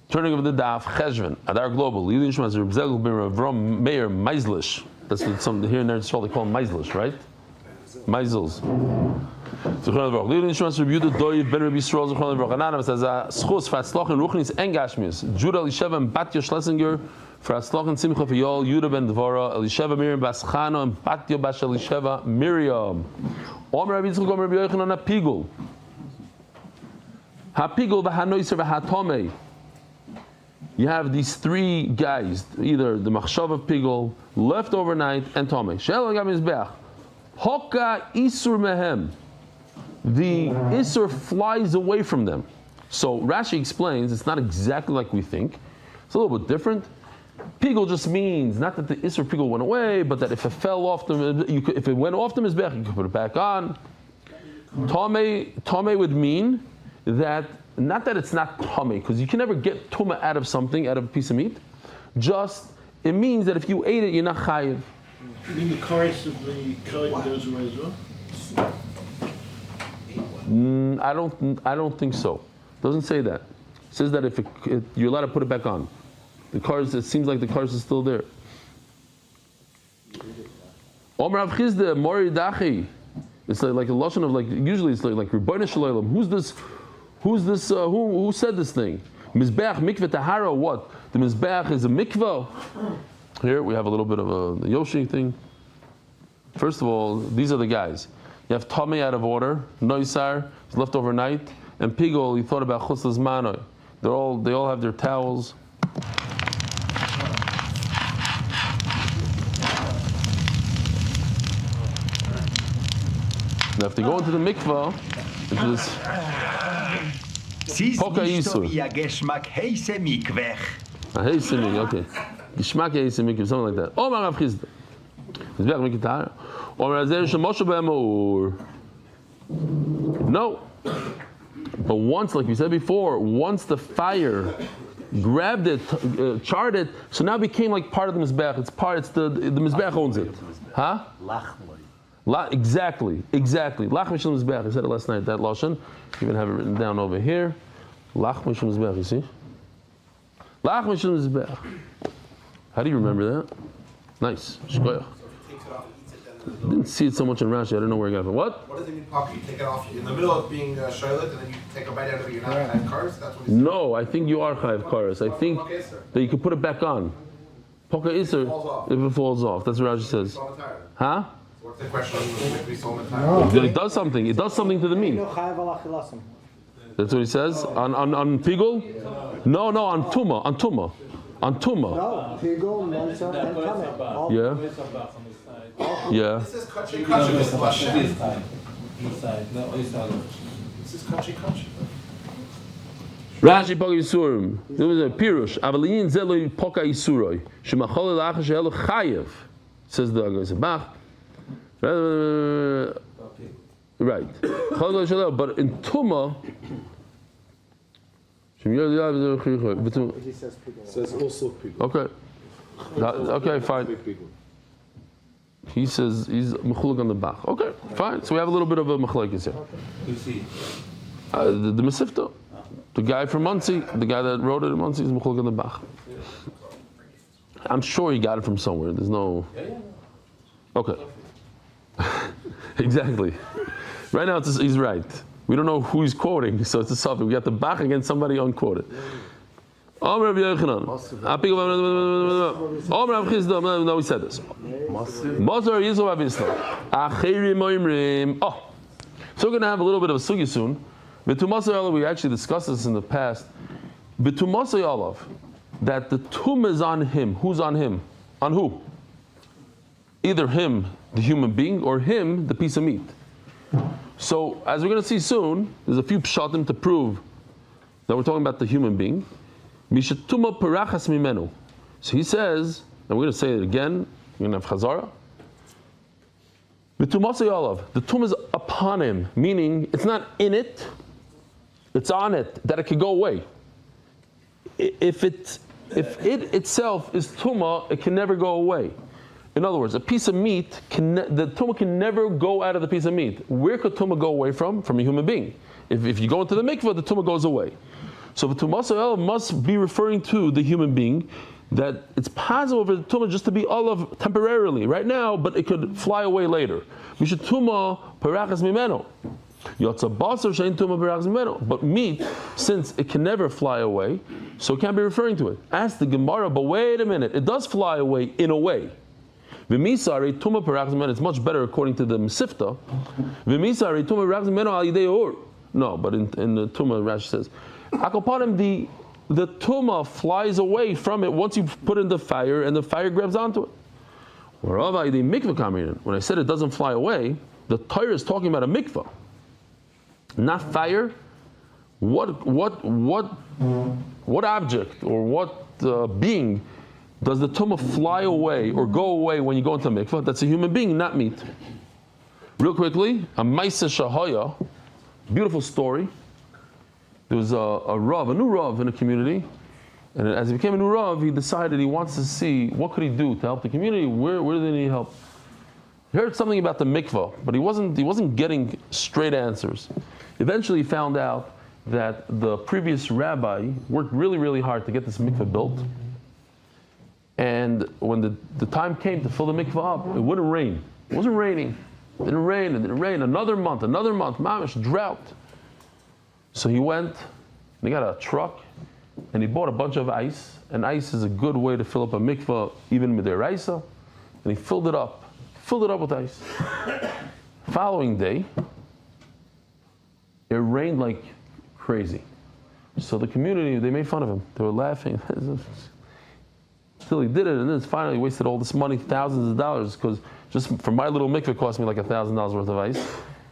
Turning of the daf, Cheshvan, Adar Global, Yidin Shemaz, Reb Zegel ben Avram Meir Meizlish. That's what some here in Eretz Yisrael they call him Meizlish, right? Meizels. Zichron Levrach. Lili Nishmas Rabbi Yehuda Doiv Ben Rabbi Yisrael Zichron Levrach. Anonymous says schus for Hatzlach and Ruchnis and Gashmis. Judah Elisheva and Batya Schlesinger for Hatzlach and Simcha for Yol. Yudah Ben Dvora Elisheva Miriam Bas Chana and Batya Bas Elisheva Miriam. Omer Rabbi Yitzchak Omer Rabbi Yochanan Hapigul. Hapigul v'hanoiser v'hatomei. You have these three guys, either the machshav of pigul, left overnight, and tomei. She'el gam mizbeach. Hoka isur mehem. The isur flies away from them. So Rashi explains it's not exactly like we think. It's a little bit different. Pigul just means not that the isur pigul went away, but that if it fell off the, if it went off the mizbeach, you could put it back on. Tomei would mean that, not that it's not tummy, because you can never get tumah out of something, out of a piece of meat. Just, it means that if you ate it, you're not chayiv. You mean the chorus of the Kohen goes away as well? I don't think so. It doesn't say that. It says that if you're allowed to put it back on. The cars, it seems like the cars is still there. Omer Rav Chizda, Mori Dachi. It's like a lashon of usually it's like Rebbeinu Shalom. Who's this? Who said this thing? Mizbeach mikveh tahara. What? The mizbeach is a mikveh. Here we have a little bit of a Yoshi thing. First of all, these are the guys. You have Tomei out of order, Noisar is left overnight, and Pigol. He thought about Chutz L'Zmano. They all have their towels. Now, if they go into the mikveh, which is Poka Yisur. Heise mikveh, okay. Geschmack heise mikveh, something like that. Omar Rav Chizda. Mizbeach mikveh tahara. Omar Azer shemoshe b'emor. No. But once, like we said before, once the fire grabbed it, charred it, so now it became like part of the mizbeach. It's the mizbeach owns it. Huh? Exactly. Lach mishum mizbeach. I said it last night. That lashon. Even have it written down over here. Lach mishum mizbeach. You see? Lach mishum mizbeach. How do you remember that? Nice. Shkoyach. Didn't see it so much in Rashi. I don't know where I got it. What? What does it mean, pocket? You take it off in the middle of being shoylet, and then you take a bite out of it. You're not chayav kares. That's what he's saying. No, I think you are chayav kares. I think that you can put it back on. Poka iser if it falls off. That's what Rashi says. Huh? What's the question? It does something. It does something to the meat. That's what he says on pigul. No, on tuma. On tuma. No, pigul, monza, and tameh. Yeah. This is kachi kachi. This is kachi kachi. Rashi Poka Yisurim. There was a pirush. Avalin zeloi Poka Yisuroi. Shemachol elach shehelu chayev. Says the Agosabach. Right. But in Tuma, He says also pigul. Okay. Okay, fine. He says he's mechuluk on the bach. Okay, fine. So we have a little bit of a machlekes here. The Mesifta, the guy from Muncie, the guy that wrote it in Muncie is mechuluk on the bach. I'm sure he got it from somewhere. There's no. Okay. Exactly. Right now, he's right. We don't know who he's quoting, so it's a suffix. We got the Bach against somebody unquoted. No, we said this. Oh, so we're going to have a little bit of a sugi soon. We actually discussed this in the past. That the tum is on him. Who's on him? On who? Either him, the human being, or him, the piece of meat. So, as we're going to see soon, there's a few pshatim to prove that we're talking about the human being. Mishatuma parachas mimenu. So he says, and we're going to say it again, we're going to have chazara. The tum is upon him, meaning it's not in it, it's on it, that it could go away. If it itself is tuma, it can never go away. In other words, a piece of meat, the tumah can never go out of the piece of meat. Where could tumah go away from? From a human being. If you go into the mikveh, the tumah goes away. So the tumah must be referring to the human being, that it's possible for the tumah just to be olav temporarily, right now, but it could fly away later. Mishat tumah parachas mimeno. But meat, since it can never fly away, so it can't be referring to it. Ask the Gemara, but wait a minute, it does fly away in a way. It's much better according to the Mesifta. No, but in the Tumah, Rashi says, the Tumah flies away from it once you put in the fire and the fire grabs onto it. When I said it doesn't fly away, the Torah is talking about a mikvah, not fire. What object or what being does the tumah fly away or go away when you go into a mikvah? That's a human being, not meat. Real quickly, a Maisa Shahaya, beautiful story. There was a new Rav in a community, and as he became a new Rav, he decided he wants to see what could he do to help the community. Where do they need help? He heard something about the mikvah, but he wasn't getting straight answers. Eventually, he found out that the previous rabbi worked really, really hard to get this mikvah built. And when the time came to fill the mikvah up, it wouldn't rain. It wasn't raining. It didn't rain, and it didn't rain. Another month, mamish, drought. So he went, and he got a truck, and he bought a bunch of ice. And ice is a good way to fill up a mikvah, even midiraisa. And he filled it up with ice. Following day, it rained like crazy. So the community, they made fun of him. They were laughing. Still he did it, and then finally wasted all this money, thousands of dollars, because just for my little mikveh cost me like $1,000 worth of ice.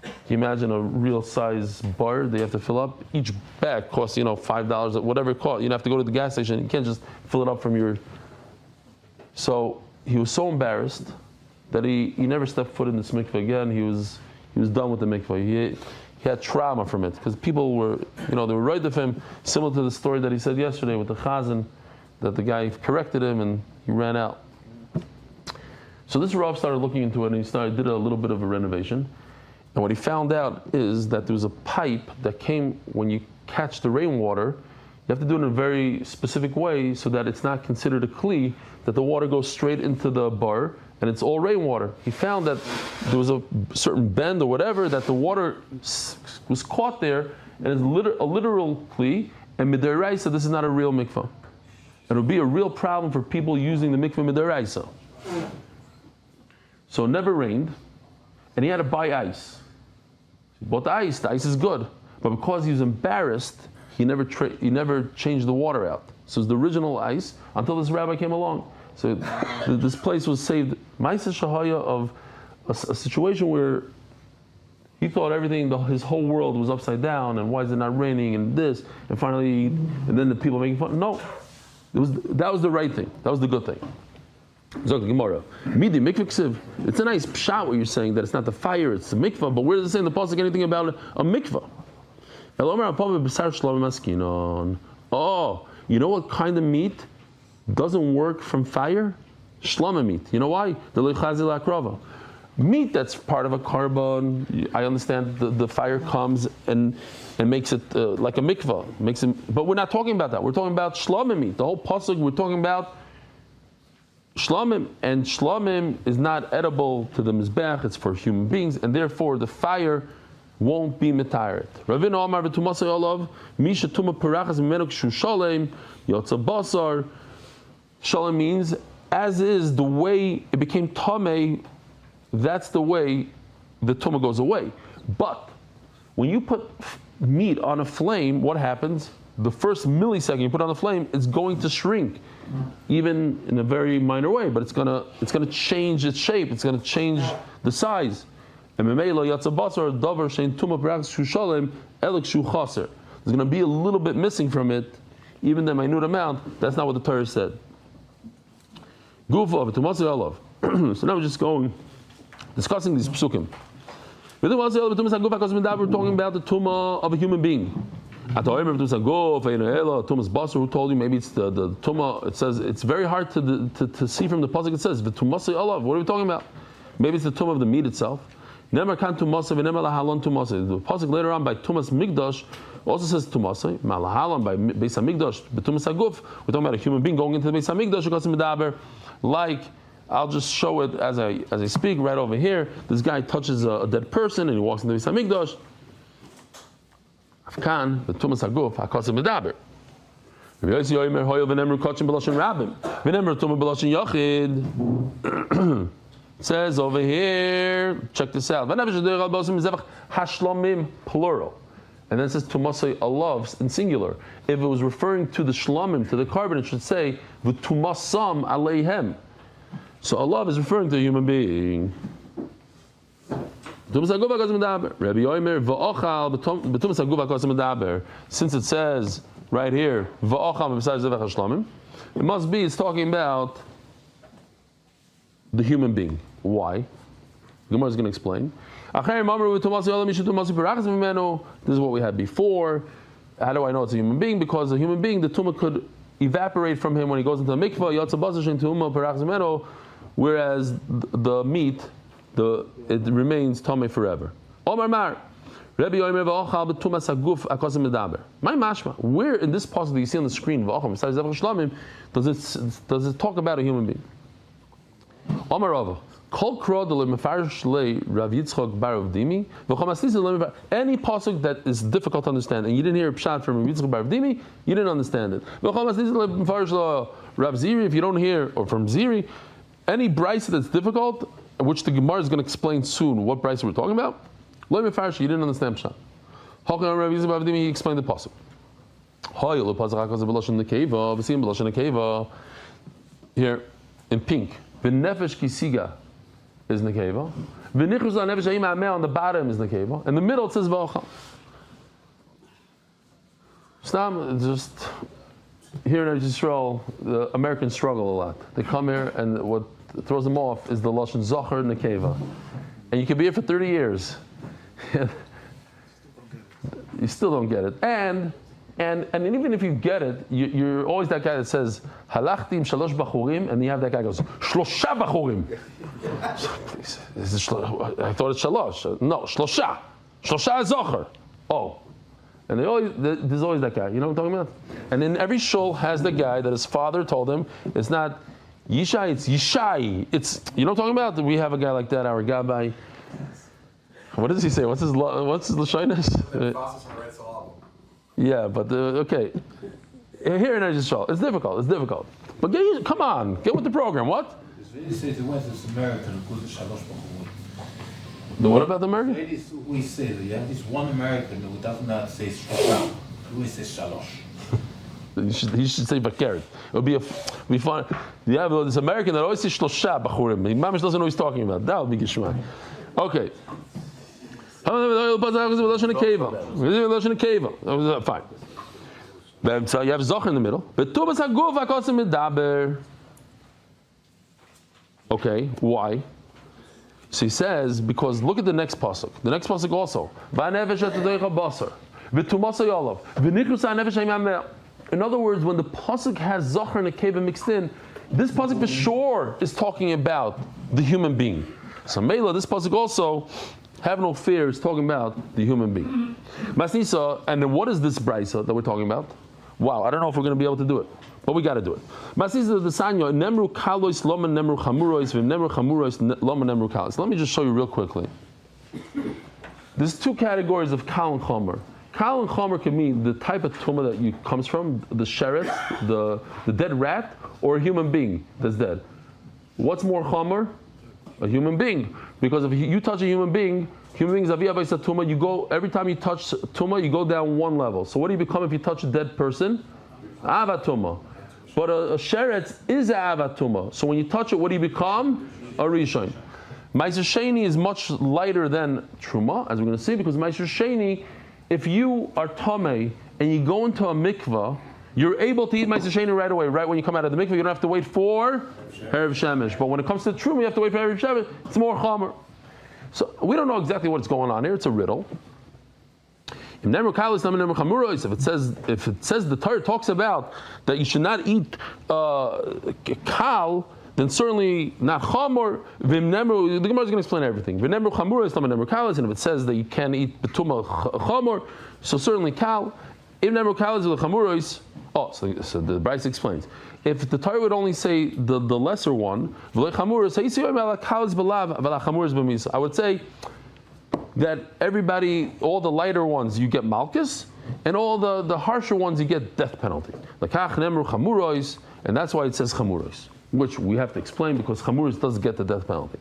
Can you imagine a real size bar they have to fill up? Each bag costs, $5, whatever it costs. You have to go to the gas station. You can't just fill it up from your... So he was so embarrassed that he never stepped foot in this mikveh again. He was done with the mikveh. He had trauma from it, because people were, they were right of him, similar to the story that he said yesterday with the chazan, that the guy corrected him and he ran out. So this Rav started looking into it, and he did a little bit of a renovation. And what he found out is that there was a pipe that came when you catch the rainwater. You have to do it in a very specific way so that it's not considered a kli, that the water goes straight into the bar and it's all rainwater. He found that there was a certain bend or whatever, that the water was caught there, and it's a literal kli, and midiraisa, this is not a real mikvah. And it would be a real problem for people using the mikveh midaraisa. So it never rained, and he had to buy ice. He bought the ice is good, but because he was embarrassed, he never changed the water out. So it's the original ice until this rabbi came along. So this place was saved. Ma'aseh Shahaya of a situation where he thought his whole world was upside down, and why is it not raining, and this, and finally, and then the people making fun. No. That was the right thing. That was the good thing. Zok the Gemara. Midi mikvah ksiv. It's a nice pshat what you're saying, that it's not the fire, it's the mikvah. But where does it say in the pasuk anything about a mikvah? Oh, you know what kind of meat doesn't work from fire? Shlama meat. You know why? The lechazil akrava. Meat that's part of a carbon. I understand the fire comes and makes it like a mikvah. But we're not talking about that. We're talking about shlamim meat. The whole pasuk, we're talking about shlamim, and shlamim is not edible to the mizbech. It's for human beings, and therefore the fire won't be mitaret. Ravina Amar v'tumasay olav misha tuma parachas mimenu kshu shalem yotza basar. Shalem means as is the way it became tamei. That's the way the tumah goes away. But when you put meat on a flame, what happens? The first millisecond you put on the flame, it's going to shrink, even in a very minor way. But it's gonna change its shape. It's gonna change the size. There's gonna be a little bit missing from it, even the minute amount. That's not what the Torah said. So now we're just going. Discussing these psukim. We're talking about the tumah of a human being. Who told you maybe it's the tumah? It says it's very hard to see from the pasuk. It says the tumah olav. What are we talking about? Maybe it's the tumah of the meat itself. The pasuk later on by tumas migdash also says tumasay. Malahalan by beis hamikdash. But tumas haguf. We're talking about a human being going into the beis hamikdash. Like. I'll just show it as I speak right over here. This guy touches a dead person and he walks into the Beis Hamikdash. Kan the tumas haguf hakosim medaber. Rabbi Yossi Yomer hoyel v'nemru kotchim b'loshen rabim v'nemru tuma b'loshen yachid. Says over here, check this out. Hashlomim plural, and then it says tumasay alav in singular. If it was referring to the shlomim, to the carbon, it should say v'tumasam aleihem. So alav is referring to a human being. Since it says right here, it must be it's talking about the human being. Why? The Gemara is going to explain. This is what we had before. How do I know it's a human being? Because a human being, the tumah could evaporate from him when he goes into the mikvah, whereas the meat, it remains tamei forever. Omar Mar, Rabbi Yomer v'ochal b'tumas haguf akosim medaber. My mashma, where in this passage that you see on the screen, does it talk about a human being? Omar Rava, Kol Kro de Lemefarish Le Rav Yitzchok Bar of Dimi, any pasuk that is difficult to understand, and you didn't hear a pshat from Rav Yitzchok Bar of Dimi, you didn't understand it. Rav Ziri, if you don't hear, or from Ziri, any brisa that's difficult, which the Gemara is going to explain soon, what brisa we're talking about, Lo Mefarish, you didn't understand pshat. Hakon Rav Yitzchok Bar of Dimi, he explained the pasuk. Here in pink. V'nefesh kisiga is nekeva. V'nichus nefesh ha'im ha'meh on the bottom is nekeva. In the middle it says v'ochal. Stam, just here in Israel, the Americans struggle a lot. They come here and what throws them off is the lashon zocher nekeva. And you can be here for 30 years. You still don't get it. And even if you get it, you're always that guy that says halachtim shalosh bachurim, and you have that guy who goes shlosha bachurim. Please, I thought it's shalosh. No, shlosha. Shlosha is zocher. Oh, and there's always that guy. You know what I'm talking about? And then every shul has the guy that his father told him it's not Yishai, it's Yishai. It's, you know what I'm talking about? We have a guy like that. Our gabbai. What does he say? What's his lashonos? Yeah, but okay. Here in Israel, it's difficult. But come on, get with the program. What? What about the American? We say that you have this one American who does not say shlosh, who says shalosh. He should say bakeret. It would be fun. Yeah, but this American that always says shlosha bachurim. Mamish doesn't know what he's talking about. That would be gishmak. Okay. Fine. So you have zoch in the middle. Okay, why? So he says, because look at the next pasuk. The next pasuk also. In other words, when the pasuk has zocher and nekeva mixed in, this pasuk for sure is talking about the human being. So Mela, this pasuk also, have no fear, is talking about the human being. Masnisa, and then what is this brisa that we're talking about? Wow, I don't know if we're going to be able to do it, but we got to do it. Masnisa the sanyo nemru kalois loma nemru chamurois v'nemru chamurois loma nemru kalos. Let me just show you real quickly. There's two categories of kal and chomer. Kal and chomer can mean the type of tumah that you comes from, the sheret, the dead rat, or a human being that's dead. What's more chomer? A human being. Because if you touch a human being, human beings aviyah tuma, you go, every time you touch tuma, you go down one level. So what do you become if you touch a dead person? Avatuma. But a sheret is a avatuma. So when you touch it, what do you become? A rishon. Meiser sheni is much lighter than truma, as we're going to see, because meiser sheni, if you are tamei and you go into a mikvah, you're able to eat meiser sheni right away. Right when you come out of the mikvah, you don't have to wait for Erev Shemesh. But when it comes to truma, you have to wait for Erev Shemesh. It's more chomer. So we don't know exactly what's going on here. It's a riddle. If it says the Torah talks about that you should not eat kal, then certainly not chamor. The Gemara is going to explain everything. And if it says that you can't eat betuma chamor, so certainly kal. If nemru kal is the chamuros, so the Bryce explains. If the Torah would only say the lesser one, I would say that everybody, all the lighter ones, you get malchus, and all the harsher ones, you get death penalty. L'kach nemru chamuros, and that's why it says chamuros, which we have to explain because chamuros does get the death penalty.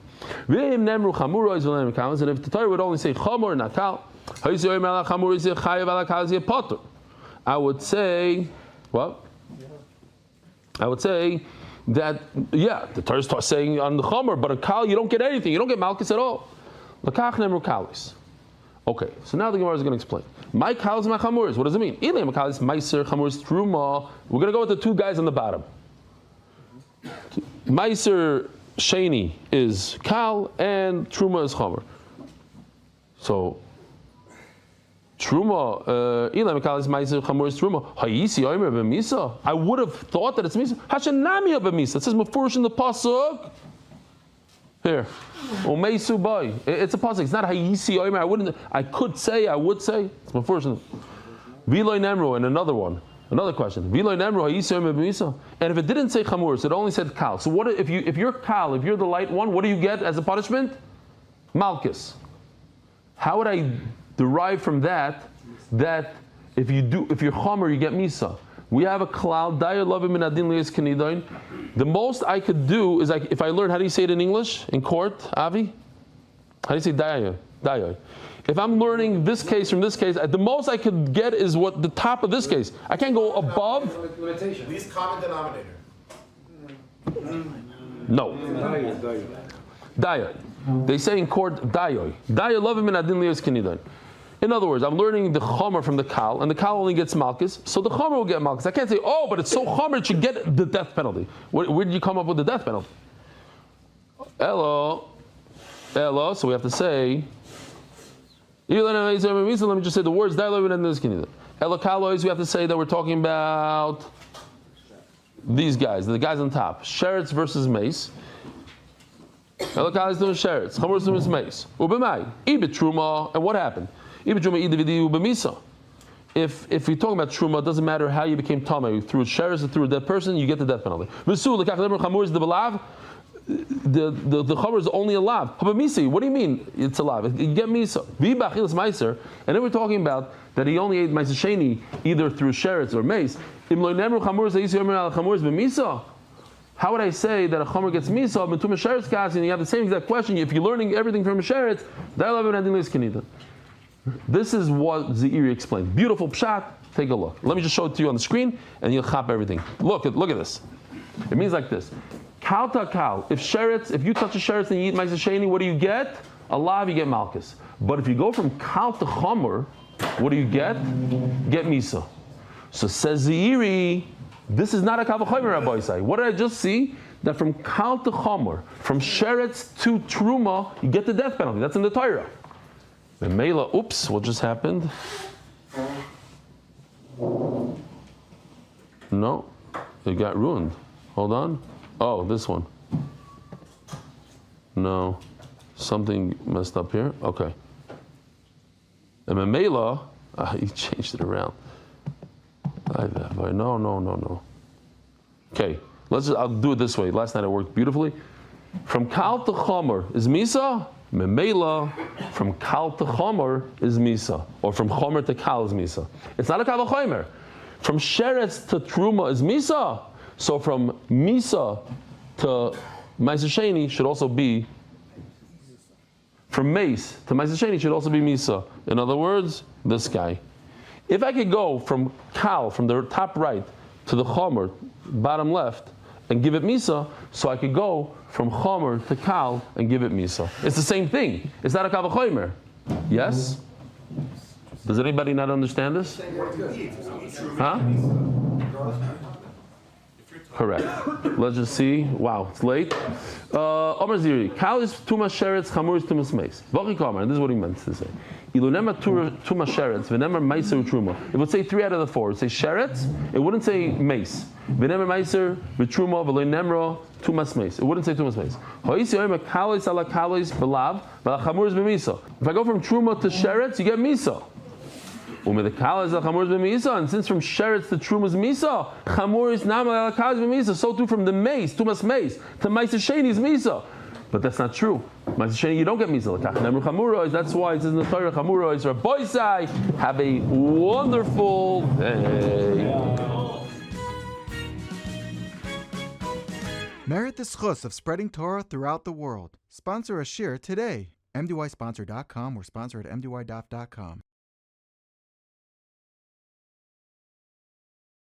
V'im nemru chamuros v'nem kalas, and if the Torah would only say chamur not kal, I would say, what? I would say that, yeah, the Torah is saying on the chamur, but a kal you don't get anything, you don't get malchus at all. L'kach nemru kalis. Okay, so now the Gemara is going to explain. My kalis, my chamuris. What does it mean? Eli kalis, meiser, chamuris, truma. We're going to go with the two guys on the bottom. Meiser sheni is kal and truma is chamur. So truma, Eli kalis, meiser, chamuris, truma. Hayisi omer b'misa. I would have thought that it's misa. Hashanami b'misa. It says mafurish in the pasuk. Here, Umeisu boy. It's a pasuk. It's not Hayisi Omer. I would say. It's my first. Viloi Nemru, and another one. Another question. Viloi Nemru Hayisi Omer b'misa. And if it didn't say Chamurus, it only said Kal. So what if you're Kal? If you're the light one, what do you get as a punishment? Malchus. How would I derive from that if you're Chomer, you get Misa? We have a cloud. The most I could do is if I learn, how do you say it in English? In court, Avi? How do you say dayoy? If I'm learning this case from this case, the most I could get is what the top of this case. I can't go above. Least common denominator. No. Dayoy. They say in court, dayoy. Dayoy love him in adin liyos kenidain. In other words, I'm learning the chomer from the kal, and the kal only gets malchus, so the chomer will get malchus. I can't say, oh, but it's so chomer it should get the death penalty. Where did you come up with the death penalty? Elo. So we have to say, let me just say the words, Elo kalois, we have to say that we're talking about these guys, the guys on top. Sheretz versus mace. Elo kalois doing sheretz, chomer versus mace. Ubemai, ibit truma, and what happened? If you're talking about truma, it doesn't matter how you became tamei, through a sheretz or through a dead person, you get the death penalty. The chomer is only a lav. What do you mean it's a lav? You get misa. And then we're talking about that he only ate meiser sheni either through sheretz or mace. How would I say that a chomer gets misa but from a sheretz kas, and you have the same exact question? If you're learning everything from a sheretz, this is what Zeiri explained. Beautiful pshat. Take a look. Let me just show it to you on the screen, and you'll chop everything. Look at this. It means like this: kal ta kal. If you touch a sheretz and you eat meiser sheni, what do you get? A lav, you get malchus. But if you go from kal to chomer, what do you get? Get misa. So says Zeiri, this is not a kal v'chomer, Rabbi Yisai. What did I just see? That from kal to chomer, from sheretz to truma, you get the death penalty. That's in the Torah. The Mela, oops, what just happened? No, it got ruined. Hold on. Oh, this one. No, something messed up here. Okay. The Mela, he changed it around. No. Okay, I'll do it this way. Last night it worked beautifully. From Kal to Chomer is Misa. Memela, from Kal to Chomer is Misa, or from Chomer to Kal is Misa. It's not a Kal v'chomer. From Sheretz to Truma is Misa, so from Misa to Meiser Sheni should also be, from Mace to Meiser Sheni should also be Misa. In other words, this guy. If I could go from Kal, from the top right, to the Chomer, bottom left, and give it Misa, so I could go from Chomer to Kal and give it Misa. It's the same thing. It's not a Kal v'chomer. Yes? Does anybody not understand this? Huh? Correct. Let's just see. Wow, it's late. Omer Ziri. Kal is Tumas Sheretz, Chamur is Tumas Meis. V'chi Kamer, and this is what he meant to say. Ilunema Tumas Sheretz, V'nemer Meiser Truma. It would say 3 out of the 4. It would say Sheretz, it wouldn't say Meis. V'nemer Meiser, V'truma, V'loinemro, Tumas Meis. It wouldn't say Tumas Meis. Ha'isi oima Kalis ala Kalis V'lav, V'lachamur is B'misa. If I go from Truma to Sheretz, you get Misa. And since from Sheretz to Truma is Misa, Chamur is Namal ala Kalis B'misa, so too from the Meis, Tumas Meis, to Meiser Sheni is Misa. But that's not true. You don't get mizal lakach. That's why it says in the Torah, chamurois or boisai. Have a wonderful day. Merit the schus of spreading Torah throughout the world. Sponsor a shir today. MDYsponsor.com or sponsor at MDYDaf.com.